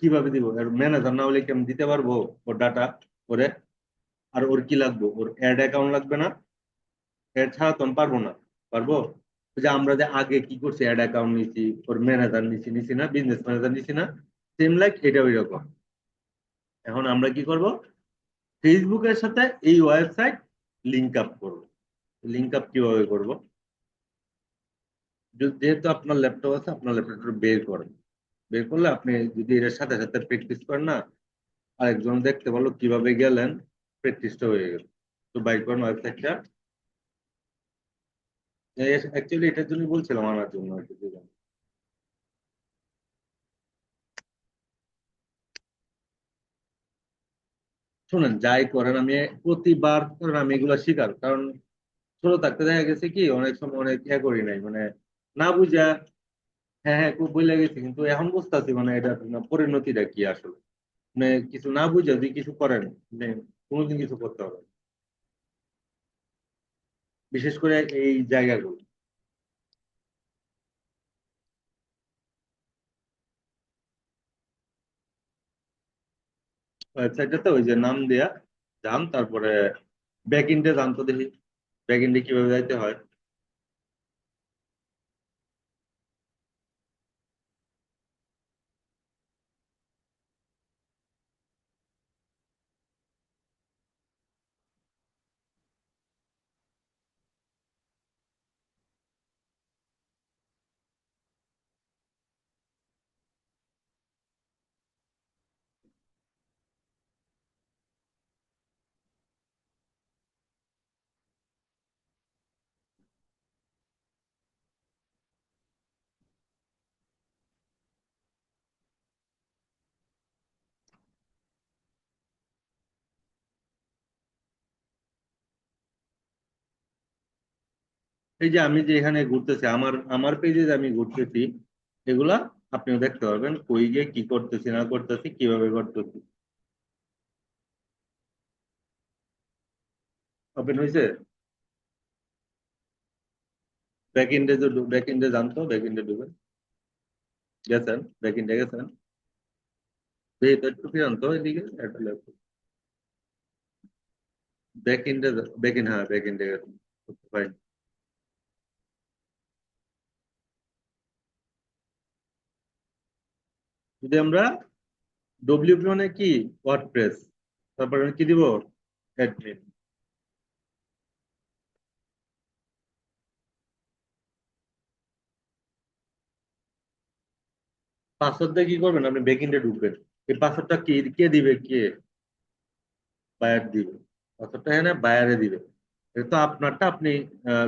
কিভাবে দিব, এর ম্যানেজার না হলে কি আমি দিতে পারবো ওর ডাটা ওরে? আর ওর কি লাগবে, ওর অ্যাড অ্যাকাউন্ট লাগবে না? অ্যাড ছাড়া তো আমি পারবো না। পারবো? ওই যে আমরা যে আগে কি করছি, অ্যাড অ্যাকাউন্ট নিছি, ওর ম্যানেজার নিছি, নিছি না, বিজনেস ম্যানেজার নিছি না, সেম লাইক এটা ওই রকম। এখন আমরা কি করব, ফেসবুকের সাথে এই ওয়েবসাইট লিংক আপ করব। লিংক আপ কিভাবে করব, যেহেতু আপনার ল্যাপটপ আছে, আপনার ল্যাপটপটা বের করেন। বের করলে আপনি যদি এর সাথে সাথে প্র্যাকটিস করেন না, আরেকজন দেখতে পারলো কিভাবে গেলেন, প্র্যাকটিসটা হয়ে গেল। তো বাইর করেন ওয়েবসাইটটা। অ্যাকচুয়ালি এটার জন্য বলছিলাম, আনার জন্য আর কি। শুনেন, যাই করেন, আমি প্রতিবার করেন আমি এগুলা শিকার, কারণ ছোট থাকতে দেখা গেছে কি অনেক সময় অনেক করি নাই, মানে না বুঝা। হ্যাঁ হ্যাঁ, খুব বুঝে গেছি, কিন্তু এখন বুঝতেছি মানে এটা পরিণতিটা কি আসলে। মানে কিছু না বুঝে যদি কিছু করেন, মানে কোনোদিন কিছু করতে হবে না। বিশেষ করে এই জায়গাগুলো। ওয়েবসাইটটাতে ওই যে নাম দেয়া যান, তারপরে ব্যাক এন্ডে যান তো দেখি, ব্যাক এন্ডে কিভাবে যাইতে হয়। এই যে আমি যে এখানে ঘুরতেছি, আমার আমার পেজে যে আমি ঘুরতেছি, এগুলা আপনিও দেখতে পারবেন, কই গিয়ে কি করতেছি না করতেছি, কিভাবে করতেছি। ওপেন হয়েছে। ব্যাক এন্ডে, যে ব্যাক এন্ডে জানতো, ব্যাক এন্ডে ঢুকেন। গেছেন, ব্যাক এন্ডে গেছেন। এই তো একটু ফিরান তো এদিকে, একটা ব্যাক এন্ডে, ব্যাক এন্ড, হ্যাঁ ব্যাক এন্ডে গেছেন। ফাইন। যদি আমরা ডব্লিউপি মানে কি, ওয়ার্ডপ্রেস, তারপরে আমি কি দিব, অ্যাডমিন। পাসওয়ার্ড দিয়ে কি করবেন, আপনি ব্যাকএন্ডে ঢুকবেন। এই পাসওয়ার্ডটা কে কে দিবে, কে? বায়ার দিবে। পাসওয়ার্ডটা হ্যাঁ বায়ারে দিবে। এটা তো আপনারটা, আপনি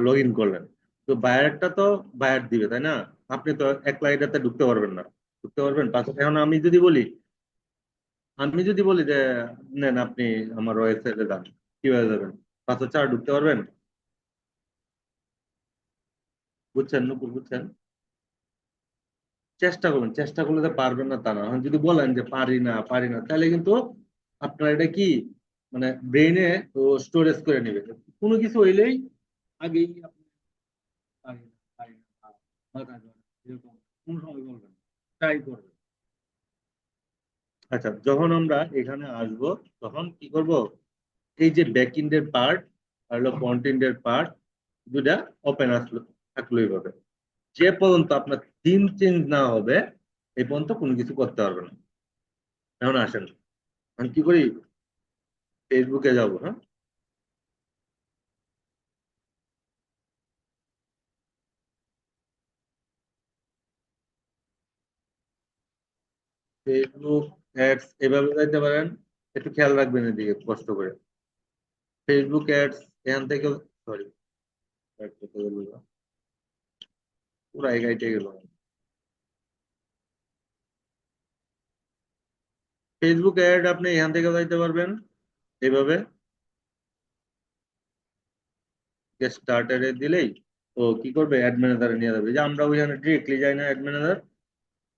লগ ইন করলেন। তো বায়ারটা তো বায়ার দিবে, তাই না? আপনি তো একলা এটাতে ঢুকতে পারবেন না। ঢুকতে পারবেন পাসওয়ার্ড? এখন আমি যদি বলি যে নেন আপনি আমার ওয়েবসাইটে যান, কিভাবে যাবেন? পাসওয়ার্ড ছাড়া ঢুকতে পারবেন? বুঝছেন নুপুর, বুঝছেন? চেষ্টা করবেন, চেষ্টা করলে তো পারবেন না তা না। এখন যদি বলেন যে পারি না পারি না, তাহলে কিন্তু আপনার এটা কি, মানে ব্রেইনে ও স্টোরেজ করে নেবে। কোনো কিছু হইলেই আগেই আপনি পারি না পারি না, মাথা ধরে, এরকম কোন সময় বলবেন, ট্রাই করবেন। আচ্ছা, যখন আমরা এখানে আসব, তখন কি করব, এই যে ব্যাক এন্ডের পার্ট আর হলো ফ্রন্ট এন্ডের পার্ট, দুটা ওপেন আসলো, থাকলোই হবে। যে পর্যন্ত আপনার থিম চেঞ্জ না হবে, এই পর্যন্ত কোনো কিছু করতে পারবে না। এখন আসেন, আমি কি করি, ফেসবুকে যাব। হ্যাঁ, ফেসবুক অ্যাডস এভাবে যাইতে পারেন। একটু খেয়াল রাখবেন এদিকে কষ্ট করে। ফেসবুক অ্যাডস এখান থেকে, সরি, পুরো এগাইটে গেল। ফেসবুক অ্যাড আপনি এখান থেকে যাইতে পারবেন, এইভাবে। গেট স্টার্টারে দিলেই ও কি করবে, অ্যাড ম্যানেজারে নিয়ে যাবে। যে আমরা ওইখানে ডিরেক্টলি যাই না অ্যাড ম্যানেজার।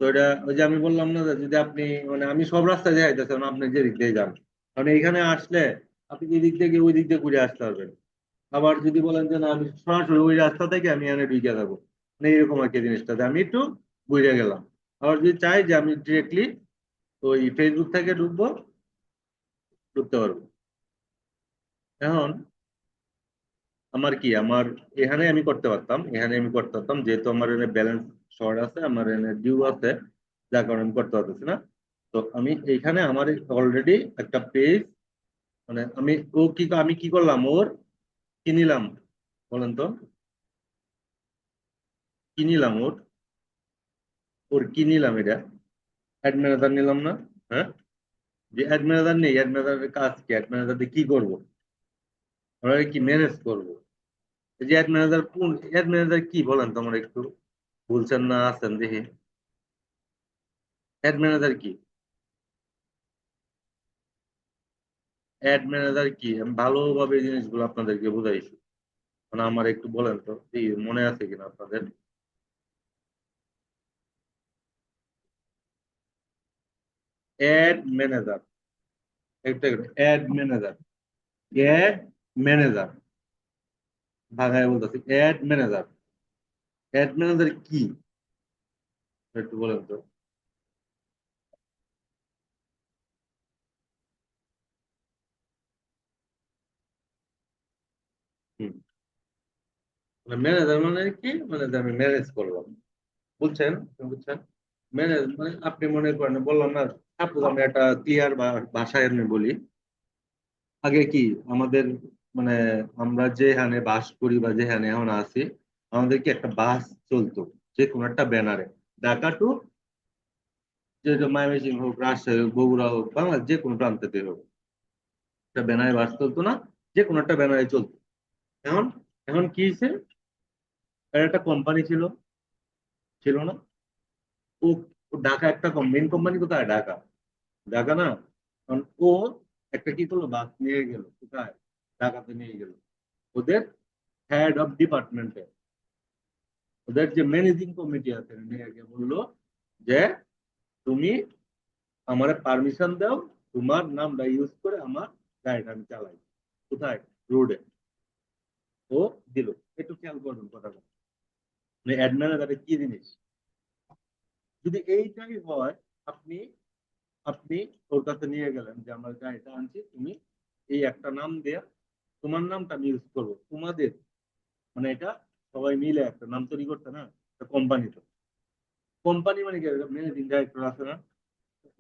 তো এটা ওই যে আমি বললাম না যে যদি আপনি মানে আমি সব রাস্তায় যাইতেছেন, আপনি যে দিক দিয়ে যান, কারণ এইখানে আসলে আপনি এই দিক থেকে ওই দিক দিয়ে ঘুরে আসতে পারবেন। আবার যদি বলেন যে না আমি সরাসরি ওই রাস্তা থেকে আমি এখানে ঢুকে যাবো, মানে এরকম আর কি জিনিসটা, যে আমি একটু ঘুরে গেলাম। আবার যদি চাই যে আমি ডিরেক্টলি ওই ফেসবুক থেকে ঢুকবো, ঢুকতে পারবো। এখন আমার কি আমার এখানে আমি করতে পারতাম, এখানে আমি করতে পারতাম, যেহেতু আমার এখানে ব্যালেন্স শর্ট আছে, আমার এখানে ডিউ আছে, যার কারণে আমি করতে পারতেছি না। তো আমি এইখানে আমার অলরেডি একটা পেজ, মানে আমি কি করলাম, ওর কি নিলাম বলেন তো, কি নিলাম ওর কি নিলাম, এটা অ্যাড ম্যানেজার নিলাম না? হ্যাঁ, যে অ্যাড ম্যানেজার নেই, অ্যাড ম্যানেজারের কাজ কি, অ্যাড ম্যানেজার দিয়ে কি করবো, আমরা কি ম্যানেজ করবো? এই যে অ্যাড ম্যানেজার, কোন অ্যাড ম্যানেজার কি বলেন তোমরা একটু, বলছেন না আছেন দেখি, অ্যাড ম্যানেজার কি? অ্যাড ম্যানেজার কি আমি ভালোভাবে এই জিনিসগুলো আপনাদেরকে বুঝাইছি, মানে আমার একটু বলেন তো এই মনে আছে কিনা আপনাদের। অ্যাড ম্যানেজার, একটা অ্যাড ম্যানেজার, অ্যাড ম্যানেজার, ভাগায় বলতেছি অ্যাড ম্যানেজার। অ্যাড ম্যানেজার কি একটু বলেন তো। হুম, মানে ম্যানেজার মানে কি, মানে যে আমি ম্যানেজ করলাম, বুঝছেন? বুঝছেন, ম্যানেজ মানে আপনি মনে করেন, বললাম না, সাপোজ আমি একটা ক্লিয়ার ভাষায় আমি বলি। আগে কি আমাদের মানে আমরা যেখানে বাস করি বা যেখানে এখন আছি, আমাদের কি একটা বাস চলতো, যে কোনো একটা ব্যানারে, ঢাকা টু যে ময়মনসিংহ হোক, রাজশাহী হোক, বগুড়া হোক, বাংলাদেশ যে কোনো প্রান্তে হোক, একটা ব্যানারে বাস চলতো না? যে কোনো একটা ব্যানারে চলতো। এখন এখন কি হয়েছে, এর একটা কোম্পানি ছিল, ছিল না? ও ও ঢাকা একটা মেন কোম্পানি কোথায়, ঢাকা, ঢাকা না? কারণ ও একটা কি করলো, বাস নিয়ে গেল কোথায়, ঢাকাতে নিয়ে গেল। ওদের হেড অফ ডিপার্টমেন্টে, ওদের যে ম্যানেজিং কমিটি আছে, নিয়ে গিয়ে বললো যে তুমি আমার পারমিশন দাও, তোমার নামটা ইউজ করে আমার গাড়িটা আমি চালাই, কোথায়, রোডে। ও দিল। একটু খেয়াল করবেন কথাটা, মানে অ্যাডমিনার কি জিনিস। যদি এইটাই হয়, আপনি আপনি ওর কাছে নিয়ে গেলেন যে আমার গাড়িটা আনছি, তুমি এই একটা নাম দেয়া, তোমার নামটা আমি ইউজ করবো, তোমাদের মানে এটা সবাই মিলে একটা নাম তৈরি করতে না, কোম্পানি। তো কোম্পানি মানে কি, ম্যানেজিং ডাইরেক্টর আছে না,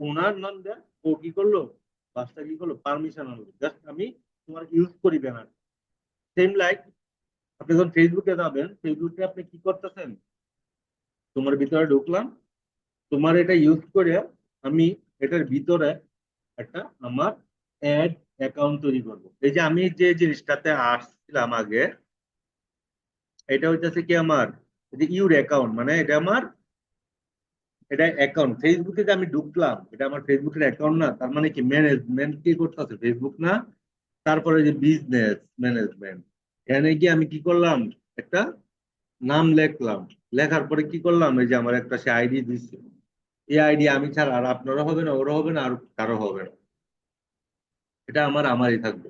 ওনার নাম দেয়। ও কি করলো, বাসটা কি করলো, পারমিশন আনলো, জাস্ট আমি তোমার ইউজ করি ব্যানার। সেম লাইক আপনি যখন ফেসবুকে যাবেন, ফেসবুকে আপনি কি করতেছেন, তোমার ভিতরে ঢুকলাম, তোমার এটা ইউজ করে আমি এটার ভিতরে একটা আমার অ্যাড অ্যাকাউন্ট তৈরি করব। এই যে আমি যে জিনিসটাতে আসছিলাম আগে, এটা হইতেছে কি আমার এই যে ইউর অ্যাকাউন্ট, মানে এটা আমার, এটা অ্যাকাউন্ট ফেসবুকে যে আমি ঢুকলাম, এটা আমার ফেসবুকের অ্যাকাউন্ট না, তার মানে কি ম্যানেজমেন্ট কি করতেছে ফেসবুক না? তারপরে যে বিজনেস ম্যানেজমেন্ট, এখানে গিয়ে আমি কি করলাম, একটা নাম লেখলাম, লেখার পরে কি করলাম, এই যে আমার একটা সে আইডি দিচ্ছে, এই আইডি আমি ছাড়া আর আপনারও হবে না, ওরও হবে না, আর কারো হবে না। এটা আমারই থাকবে।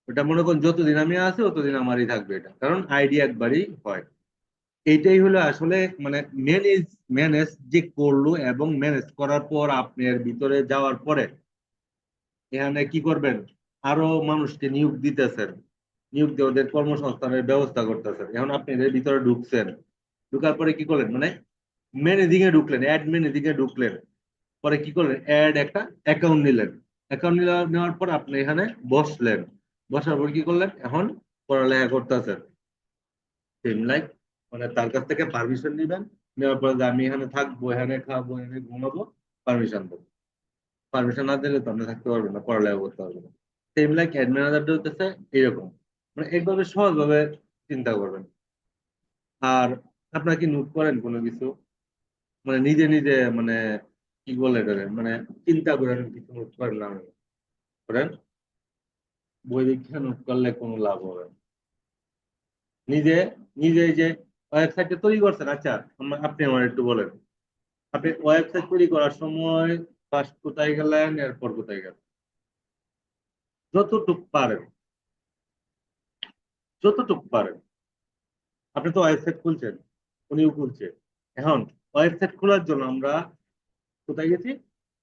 ওটা মনে করুন যতদিন আমি আছি ততদিন আমারই থাকবে, এটা কারণ আইডি একবারই হয়। এইটাই হলো আসলে মানে ম্যানেজ, ম্যানেজ যে করলো এবং ম্যানেজ করার পর আপনি এর ভিতরে যাওয়ার পরে এখানে কি করবেন, আরো মানুষকে নিয়োগ দিতেছেন, নিয়োগ দিয়ে ওদের কর্মসংস্থানের ব্যবস্থা করতেছেন। এখন আপনি এর ভিতরে ঢুকছেন, ঢুকার পরে কি করলেন, মানে ম্যানেজিং এ ঢুকলেন, অ্যাড ম্যানেজিং এ ঢুকলেন, পরে কি করলেন, অ্যাড একটা অ্যাকাউন্ট নিলেন, অ্যাকাউন্ট নেওয়ার পর আপনি এখানে বসলেন, বসার পর কি করলেন, এখন পড়ালেখা করতেছেন। সেম লাইক মানে তার কাছ থেকে পারমিশন নিবেন, নেওয়ার পর যে আমি এখানে থাকবো, এখানে খাবো, এখানে ঘুমাবো, পারমিশন দেবো। পারমিশন না দিলে তো আপনি থাকতে পারবেন না, পড়ালেখা করতে পারবেন না। সেম লাইক অ্যাডমিনারটা হচ্ছে এরকম, মানে এইভাবে সহজভাবে চিন্তা করবেন। আর আপনারা কি নোট করেন কোনো কিছু, মানে নিজে নিজে মানে কি বলে এটারে, মানে চিন্তা করেন কিছু নোট করেন না? করেন? বই দেখে নোট করলে কোনো লাভ হবে না। নিজে নিজে এই যে ওয়েবসাইটটা তৈরি করছেন, আচ্ছা আপনি আমার একটু বলেন, আপনি ওয়েবসাইট তৈরি করার সময় ফার্স্ট কোথায় গেলেন, এরপর কোথায় গেলেন? যতটুক পারেন, যতটুক পারেন। আপনি তো ওয়েবসাইট খুলছেন, উনিও খুলছে। এখন ওয়েবসাইট খোলার জন্য আমরা কোথায় গেছি?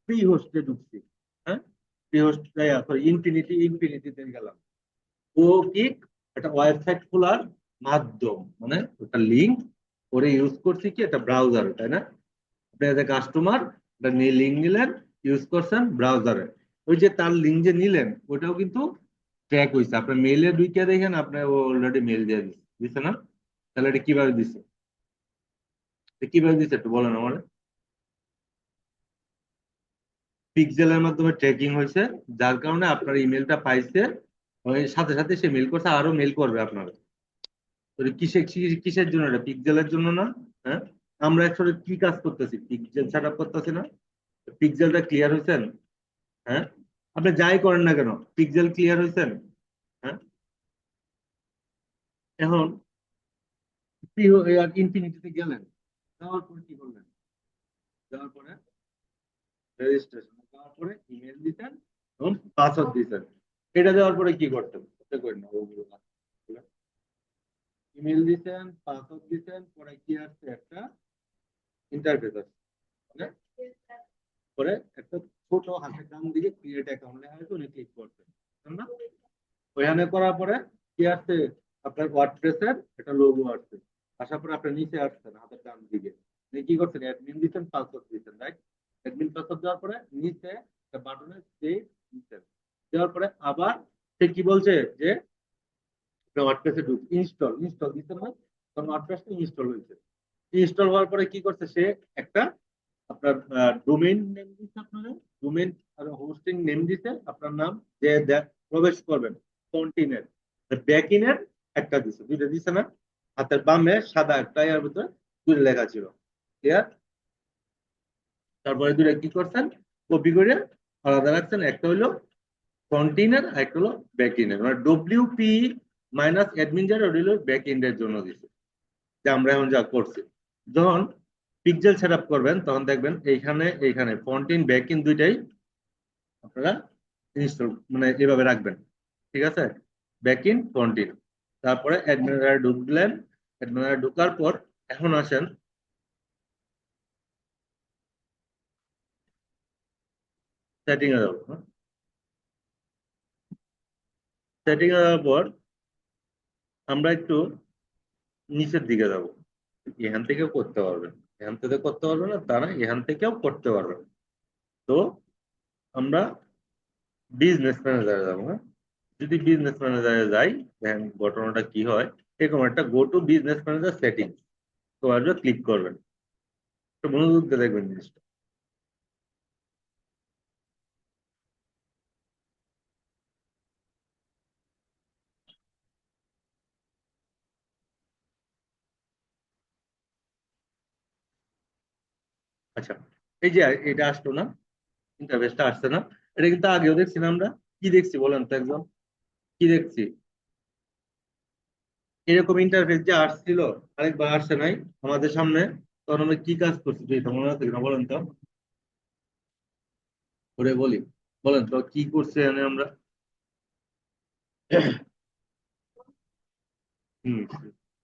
প্রি হোস্টে ঢুকছি। হ্যাঁ, প্রি হোস্ট, সরি, ইনফিনিটিতে গেলাম। ও কি একটা ওয়েবসাইট খোলার মাধ্যম, মানে একটা লিঙ্ক করে ইউজ করছি কি একটা ব্রাউজার, তাই না? আপনি এজ এ কাস্টমার একটা লিঙ্ক নিলেন, ইউজ করছেন ব্রাউজারে। ওই যে তার লিঙ্ক যে নিলেন ওটাও কিন্তু ট্র্যাক হয়েছে। আপনার মেইলে ঢুকিয়ে দেখেন, আপনার অলরেডি মেইল দিয়ে দিচ্ছে, দিচ্ছে না? তাহলে এটা কিভাবে দিচ্ছে? এটা কিভাবে দিচ্ছে একটু বলেন আমার। পিক্সেলের মাধ্যমে ট্র্যাকিং হয়েছে, যার কারণে আপনার ইমেলটা পাইছে, ওই সাথে সাথে সে মেল করছে, আরো মেল করবে আপনারা। তো কিসের জন্য? এটা পিক্সেলের জন্য না? হ্যাঁ, আমরা আসলে কি কাজ করতেছি? পিক্সেল সেট আপ করতেছি না? পিক্সেলটা ক্লিয়ার হয়েছেন? হ্যাঁ, আপনি যাই করেন না কেন, পিক্সেল ক্লিয়ার হয়েছেন? হ্যাঁ, এখন ইনফিনিটিতে গেলেন, যাওয়ার পরে কি করলেন? যাওয়ার পরে রেজিস্ট্রেশন, যাওয়ার পরে ইমেল দিতেন এবং পাসওয়ার্ড দিতেন। এটা দেওয়ার পরে কি করতেন? এটা করেন না ওগুলো কাজ। ইমেল দিতেন, পাসওয়ার্ড দিতেন, পরে কি আসছে? একটা ইন্টারফেস আসছে, মানে পরে একটা ছোট হাতের ডান দিকে ক্রিয়েট অ্যাকাউন্ট লেখা আছে, উনি ক্লিক করতেন, বুঝলেন না? ওইখানে করার পরে কি আসছে? আপনার ওয়ার্ডপ্রেসের একটা লোগো আসছে। আসার পরে আপনার নিচে আসছেন হাতের ডান দিকে, আপনি কি করছেন? অ্যাডমিন দিচ্ছেন, পাসওয়ার্ড দিচ্ছেন, রাইট? অ্যাডমিন পাসওয়ার্ড দেওয়ার পরে নিচে একটা বাটনে সেভ দিচ্ছেন। দেওয়ার পরে আবার সে কি বলছে যে ওয়ার্ডপ্রেসে ঢুক, ইনস্টল ইনস্টল দিচ্ছেন না? তখন ওয়ার্ডপ্রেসটা ইনস্টল হয়েছে। ইনস্টল হওয়ার পরে কি করছে সে? একটা আপনার ডোমেইন নেম দিচ্ছে, আপনার ডোমেইন আর হোস্টিং নেম দিচ্ছে আপনার নাম, যে প্রবেশ করবেন কন্টিনের ব্যাকিনের একটা দিচ্ছে, দুইটা দিচ্ছে না? হাতের বামে সাদা একটা এর ভিতরে দুইটা লেখা ছিল, ক্লিয়ার? তারপরে দুইটা কি করছেন? কপি করে আলাদা রাখছেন, একটা হলো কন্টেইনার আর একটা হলো ব্যাকএন্ডের, মানে ডব্লিউপি মাইনাস অ্যাডমিন, যারা ওটা হলো ব্যাকএন্ডের জন্য দিচ্ছে, যে আমরা এখন যা করছি। যখন পিক্সেল সেট আপ করবেন তখন দেখবেন এইখানে এইখানে ফ্রন্ট ইন ব্যাক ইন দুইটাই আপনারা ইনস্টল মানে এভাবে রাখবেন, ঠিক আছে? Back in front in. তারপরে অ্যাডমিনারে ঢুকলেন, অ্যাডমিনারে ঢোকার পর এখন আসেন সেটিং এ যাবো। সেটিং এ যাওয়ার পর আমরা একটু নিচের দিকে যাব। এখান থেকেও করতে পারবেন, এখান থেকে করতে পারবেন না তা না, এখান থেকেও করতে পারবেন। তো আমরা বিজনেস ম্যানেজারে যাবো, হ্যাঁ? যদি বিজনেস ম্যানেজারে যাই, দেখেন ঘটনাটা কি হয়। এরকম একটা go to business manager setting, তো আসবে ক্লিক করবেন, একটু মনোযোগ দিয়ে দেখবেন জিনিসটা। আচ্ছা, এই যে এটা আসলো না, ইন্টারফেসটা আসছে না? এটা কিন্তু আগেও দেখছি না আমরা। কি দেখছি বলেন তো একজন? কি দেখছি? এরকম ইন্টারফেস যে আসছিল, আরেকবার আসছে নাই আমাদের সামনে, তখন আমরা কি কাজ করছি তুই তো মনে আছে কিনা বলেন তো? ওরে বলি, বলেন তো কি করছি এখানে আমরা? হম,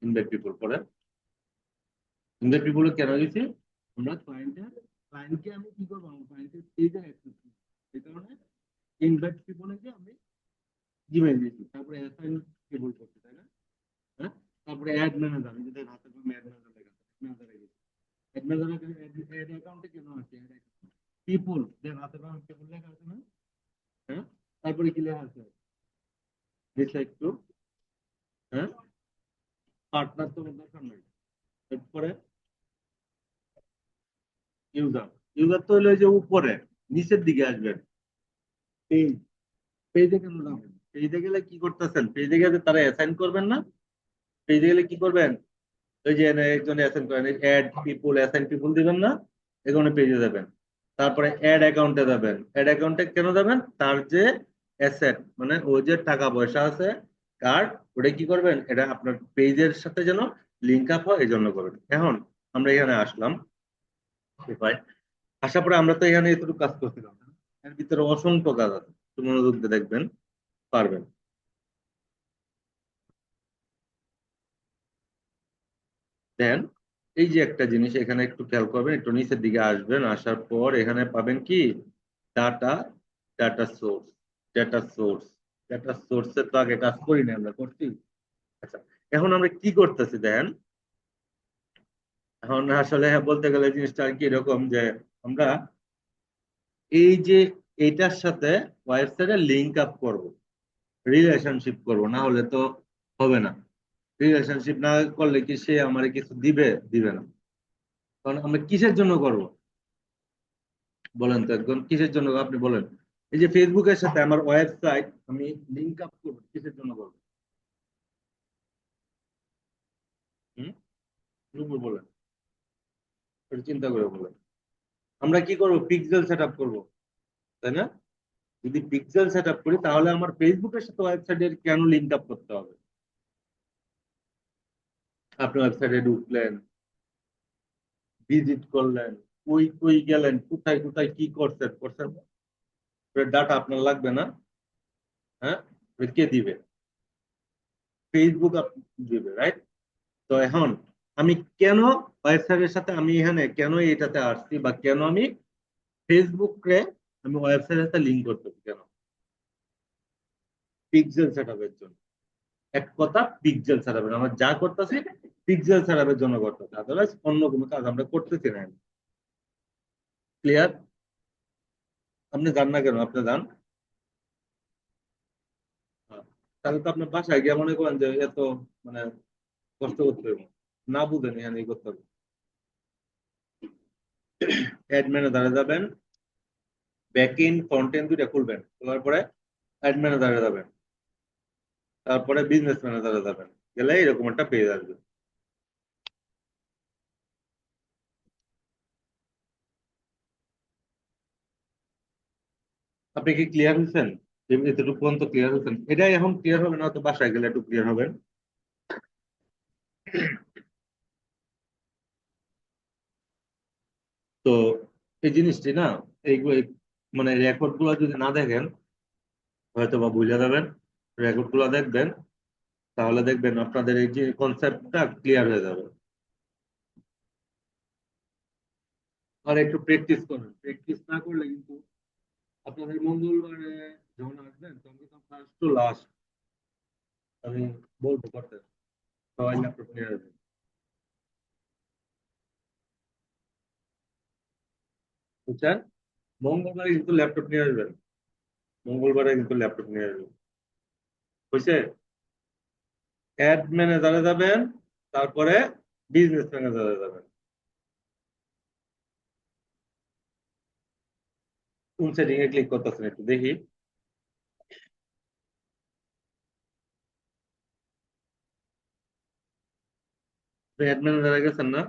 ইনভাইট পিপল পরে, ইনভাইট পিপল কেন দিছি? আমরা ক্লায়েন্টকে আমি কি করবো? আমার ক্লায়েন্টের পেজে অ্যাক্সেস করবো, এই কারণে ইনভাইট পিপলকে আমি জিমেইল দিয়েছি। তারপরে অ্যাসাইন পিপল করছি, তাই না? হ্যাঁ, তারপরে অ্যাড ম্যানেজার, আমি যদি হাতে করে অ্যাড ম্যানেজার লেখা ম্যানেজারে গেছি, অ্যাড ম্যানেজার অ্যাড অ্যাকাউন্টে কেন আছে? পিপল, দেন হাতে করে পিপল লেখা আছে না? হ্যাঁ, তারপরে কি লেখা আছে? নিচে একটু, হ্যাঁ, পার্টনার তো দরকার নাই। এরপরে ইউজার, ইউজার তো হলো এই যে উপরে, নিচের দিকে আসবেন, পেজ, পেজে কেন যাবেন? পেজে গেলে কি করতেছেন? পেজে গেলে তারা অ্যাসাইন করবেন না? পেজে গেলে কি করবেন? ওই যে একজন অ্যাসাইন করেন, অ্যাড পিপুল, অ্যাসাইন পিপুল দিবেন না? এখানে পেজে যাবেন, তারপরে অ্যাড অ্যাকাউন্টে যাবেন। অ্যাড অ্যাকাউন্টে কেন যাবেন? তার যে অ্যাসেট, মানে ও যে টাকা পয়সা আছে, কার্ড, ওটা কি করবেন, এটা আপনার পেজের সাথে যেন লিঙ্ক আপ হয় এই জন্য করবেন। এখন আমরা এখানে আসলাম, পাই আসার পরে আমরা তো এখানে এতটুকু কাজ করছিলাম না? এর ভিতরে অসংখ্য কাজ আছে, একটু মনোযোগ দিয়ে দেখবেন, পারবেন। দেন এই যে একটা জিনিস এখানে একটু খেয়াল করবেন, একটু নিচের দিকে আসবেন, আসার পর এখানে পাবেন কি data, data source, data source. Data সোর্সে তো আগে কাজ করি না, আমরা করছি। আচ্ছা, এখন আমরা কি করতেছি দেখেন। এখন আসলে বলতে গেলে জিনিসটা আর কি এরকম যে আমরা এই যে এইটার সাথে ওয়েবসাইটে লিঙ্ক আপ করব, রিলেশনশিপ করব, না হলে তো হবে না। রিলেশনশিপ না করলে কি সে আমারে কিছু দিবে, দিবে না। কারণ আমরা কিসের জন্য করব বলেন তো, একদম কিসের জন্য আপনি বলেন। এই যে ফেসবুকের সাথে আমার ওয়েবসাইট আমি লিংক আপ করবো, কিসের জন্য করবো? হুম, রূপর বলেন, একটু চিন্তা করে বলেন। আমরা কি করব, পিক্সেল সেট আপ করবো, তাই না? যদি পিক্সেল সেট আপ করি তাহলে আমার ফেসবুকের সাথে ওয়েবসাইটের কেন লিংক আপ করতে হবে? আপনি ওয়েবসাইটে ঢুকলেন, ভিজিট করলেন, কই কই গেলেন, কোথায় কোথায় কি করছেন করছেন, ডাটা আপনার লাগবে না? হ্যাঁ, কে দিবে? ফেসবুক দিবে, রাইট? তো এখন আমি কেন ওয়েবসাইটের সাথে, আমি এখানে কেন এটাতে আসছি, বা কেন আমি ফেসবুকে আমি ওয়েবসাইটের সাথে লিঙ্ক করতেছি কেন? পিক্সেল সেটআপের জন্য। এক কথা, পিক্সেল সেটআপের আমরা যা করতেছি পিক্সেল সেটআপের জন্য করতেছি, আদারওয়াইজ অন্য কোনো কাজ আমরা করতেছি না। ক্লিয়ার? আপনি জান না কেন, আপনি জান। হ্যাঁ। তাহলে তো আপনার বাসায় গিয়ে মনে করেন যে এত মানে কষ্ট করতে হবে না, বুঝেন এখানে এই করতে হবে। অ্যাড ম্যানেজারে যাবেন, ব্যাক এন্ড ফ্রন্ট এন্ড দুইটা খুলবেন, খোলার পরে অ্যাড ম্যানেজারে যাবেন, তারপরে বিজনেস ম্যানেজারে যাবেন, গেলে এরকম একটা পেজ আসবে। আপনি কি ক্লিয়ার হয়েছেন? এতটুকু পর্যন্ত ক্লিয়ার হয়েছেন? এটাই এখন ক্লিয়ার হবে না, তো বাসায় গেলে একটু ক্লিয়ার হবেন। তো এই জিনিসটি না, এইগুলো মানে রেকর্ড গুলো যদি না দেখেন হয়তো বা বুঝে যাবেন। রেকর্ড গুলো দেখবেন, তাহলে দেখবেন আপনাদের এই যে কনসেপ্টটা ক্লিয়ার হয়ে যাবে। আর একটু প্র্যাকটিস করবেন, প্র্যাকটিস না করলে কিন্তু আপনাদের মঙ্গলবারে যখন আসবেন তখন কিন্তু ফার্স্ট টু লাস্ট আমি বলবো করতে, সবাই ল্যাপটপ নিয়ে আসবেন। বুঝছেন? মঙ্গলবারে কিন্তু ল্যাপটপ নিয়ে আসবেন, মঙ্গলবারে কিন্তু ল্যাপটপ নিয়ে আসবেন। বুঝছে? অ্যাড ম্যানেজারে যাবেন, তারপরে বিজনেস ম্যানেজারে যাবেন। কোন সেটিং এ ক্লিক করতেছেন একটু দেখি। অ্যাড ম্যানেজারে গেছেন না?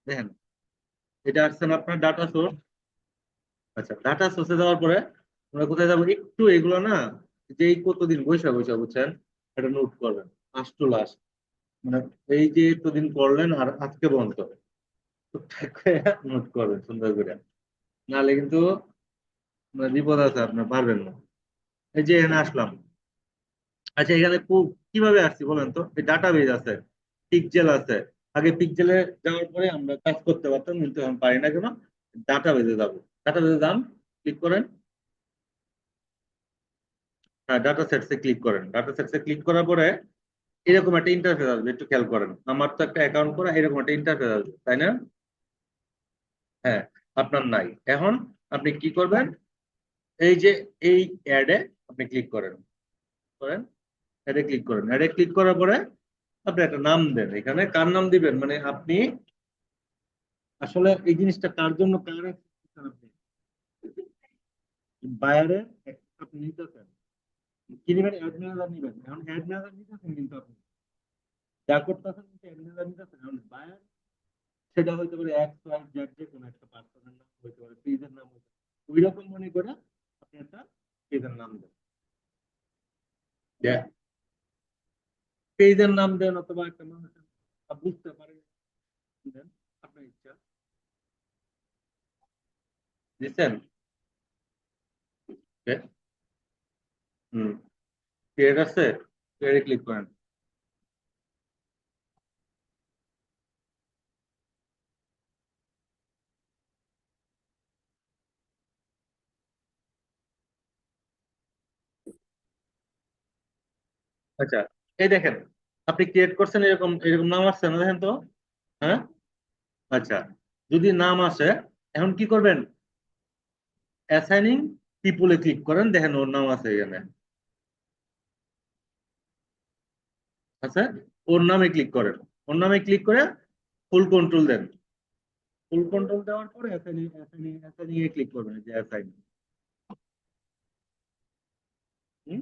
দেখেন, এটা আসছে না আপনার ডাটা সোর্স। আচ্ছা, ডাটা সোর্সে যাওয়ার পরে আমরা কোথায় যাবো, একটু এগুলো না, যে এই কতদিন বৈশা বৈশা বুঝছেন, এটা নোট করবেন ফার্স্ট টু লাস্ট। মানে এই যে এতদিন করলেন আর আজকে বন্ধ, নোট করবেন সুন্দর করে, নাহলে কিন্তু মানে বিপদ আছে, আপনার পারবেন না। এই যে এখানে আসলাম। আচ্ছা, এখানে কিভাবে আসছি বলেন তো? এই ডাটাবেজ আছে, পিকজেল আছে। আগে পিকজেলে যাওয়ার পরে আমরা কাজ করতে পারতাম, কিন্তু এখন পারি না কেন? ডাটাবেজে যাবো। ডাটাবেজে যান, ক্লিক করেন। হ্যাঁ, ডাটা সেটসে ক্লিক করেন। ডাটা সেটসে ক্লিক করার পরে এরকম একটা ইন্টারফেস আসবে, একটু খেয়াল করেন। আমার তো একটা অ্যাকাউন্ট করা, এরকম একটা ইন্টারফেস আসবে, তাই না? হ্যাঁ, আপনার নাই। এখন আপনি কি করবেন? এই যে এই অ্যাডে আপনি ক্লিক করেন, করেন, অ্যাডে ক্লিক করেন। অ্যাডে ক্লিক করার পরে আপনি একটা নাম দেন। এখানে কার নাম দিবেন, মানে আপনি আসলে এই জিনিসটা কার জন্য, কার আপনি বায়ারের আপনি নিতেছেন, কি নিবেন? অ্যাড ম্যানেজার নিবেন। এখন অ্যাড ম্যানেজার নিতেছেন, কিন্তু আপনি যা করতেছেন কিন্তু অ্যাড ম্যানেজার নিতেছেন। এখন বায়ার সেটা হইতে পারে এক্স ওয়াই জেড, যে কোনো একটা পার্সনের নাম হইতে পারে, পেজের নাম হইতে পারে। ওই রকম মনে করে আপনি একটা পেজের নাম দেন। পেজের নাম দেন, অথবা একটা মানুষের বুঝতে পারে দেন, আপনার ইচ্ছা। দিচ্ছেন? ওকে। হুম। ক্রিয়েট আছে, ক্রিয়েটে ক্লিক করেন। আচ্ছা, এই দেখেন, আপনি ক্রিয়েট করছেন, এরকম এরকম নাম আসছে না, দেখেন তো। হ্যাঁ। আচ্ছা, যদি নাম আসে, এখন কি করবেন? অ্যাসাইনিং পিপুলে ক্লিক করেন, দেখেন ওর নাম আছে এখানে। আচ্ছা, ওর নামে ক্লিক করেন। ওর নামে ক্লিক করে ফুল কন্ট্রোল দেন। ফুল কন্ট্রোল দেওয়ার পরে অ্যাসাইনিং অ্যাসাইনিং অ্যাসাইনিং এ ক্লিক করবেন, এই যে অ্যাসাইন। হুম।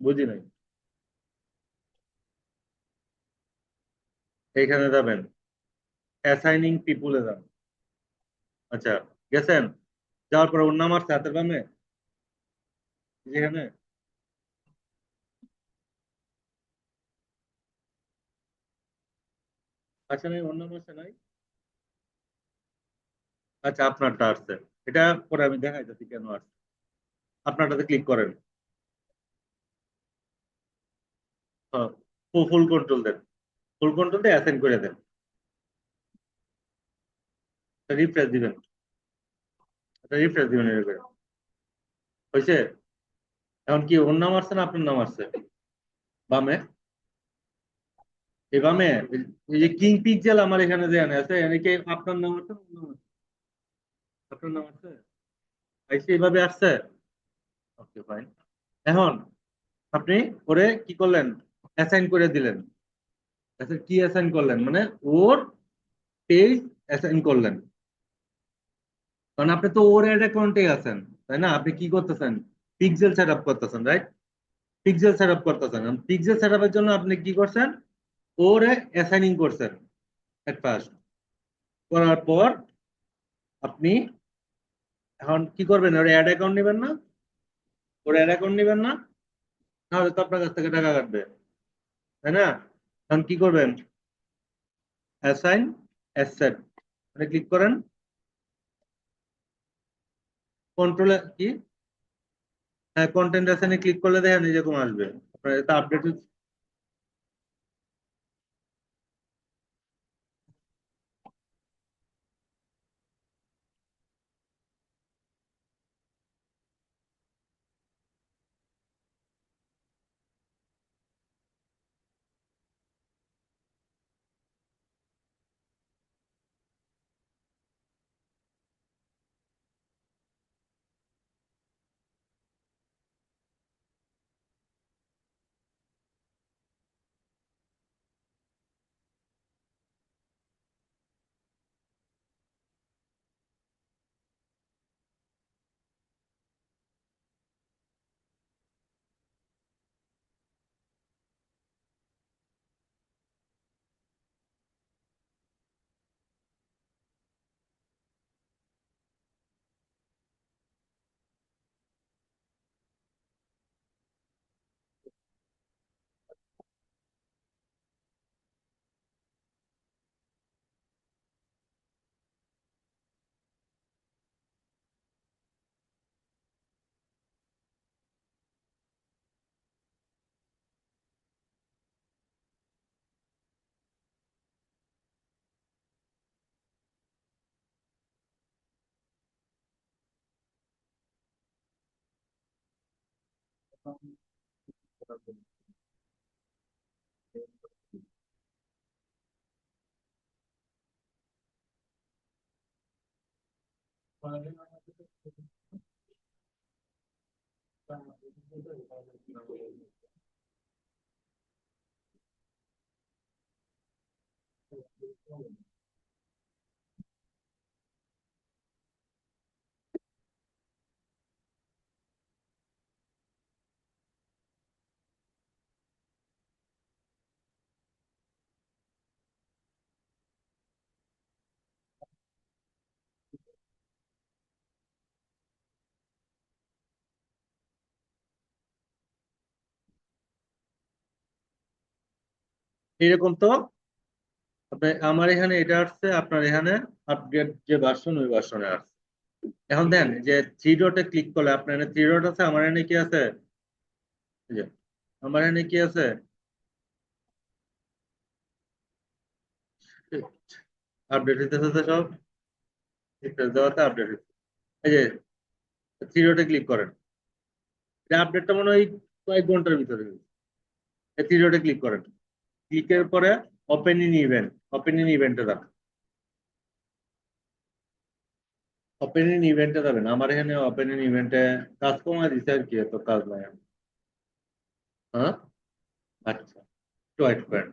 বুঝি নাই। এইখানে যাবেন, অ্যাসাইনিং পিপুলে যান। আচ্ছা, গেছেন? যাওয়ার পরে ওর নাম আসছে হাতের বামে, যেখানে। আসে নাই? ওর নাম আসে নাই? আচ্ছা, আপনারটা আসছে। এটা পরে আমি দেখাইতেছি কেন আসছে। আপনারটাতে ক্লিক করেন। ফুল কন্ট্রোল দেন। ফুল কন্ট্রোল দিয়ে অ্যাসাইন করে দেন। রিফ্রেশ দিবেন। রিফ্রেশ দিবেন এরকম। হয়েছে? এখন কি ওর নাম আসছে না আপনার নাম আসছে? বামে। এই বামে, এই যে কিং পিক্সেল আমার এখানে যে আছে, এখানে কি আপনার নাম আছে না ওর নাম আছে? আপনার নাম আছে। আইসি এইভাবে আসছে। ওকে, ফাইন। এখন আপনি ওরে কি করলেন? অ্যাসাইন করে দিলেন। আচ্ছা, কি অ্যাসাইন করলেন মানে? ওর পেজ অ্যাসাইন করলেন। কারণ আপনি তো ওর অ্যাড অ্যাকাউন্টে আছেন, তাই না? আপনি কি করতেছেন? পিক্সেল সেট আপ করতেছেন, রাইট? পিক্সেল সেট আপ করতেছেন। পিক্সেল সেট আপের জন্য আপনি কি করছেন? ওরে অ্যাসাইনিং করছেন এট ফার্স্ট। করার পর আপনি এখন কি করবেন? ওর অ্যাড অ্যাকাউন্ট নেবেন না? ওর অ্যাড অ্যাকাউন্ট নেবেন না? তাহলে তো আপনার কাছ থেকে টাকা কাটবে, তাই না? এখন কি করবেন? অ্যাসাইন অ্যাসেট মানে ক্লিক করেন। কন্ট্রোলে কি, হ্যাঁ, কন্টেন্ট অ্যাসাইনে ক্লিক করলে দেখেন এরকম আসবে। আপনার এটা আপডেট। এরকম তো আপনার আমার এখানে এটা আসছে, আপনার এখানে আপডেট যে ভার্সন ওই ভার্সনে আসছে। এখন দেন যে থ্রি ডটে ক্লিক করলে আপনার এখানে থ্রি ডট আছে, আমার এখানে কি আছে? এই যে আমার এখানে কি আছে? আপডেট হইতেছে তো সব, রিফ্রেশ দেওয়াতে আপডেট হচ্ছে। এই যে থ্রি ডটে ক্লিক করেন, এটা আপডেটটা মনে হয় কয়েক ঘন্টার ভিতরে হয়েছে। থ্রি ডটে ক্লিক করেন, ক্লিকের পরে open in event, open in ইভেন্টে যাবেন, ওপেন ইন ইভেন্টে যাবেন। আমার এখানে ওপেন ইন ইভেন্টে কাজ কমা দিছে আর কি, এত কাজ নাই আমার। হ্যাঁ, আচ্ছা, একটু ওয়েট করেন।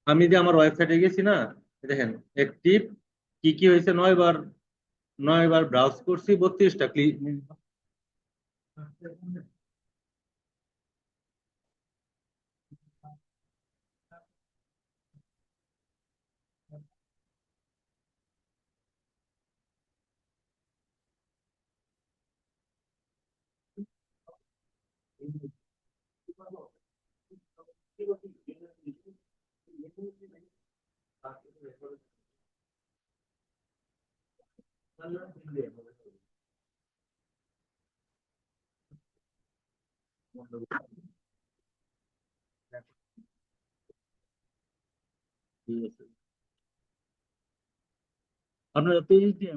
আমি যে আমার ওয়েবসাইটে গেছি না, এই দেখেন অ্যাক্টিভ কি কি হয়েছে, 9 বার, 9 বার ব্রাউজ করছি, 32টা ক্লিক। আপনার পেজ দিয়ে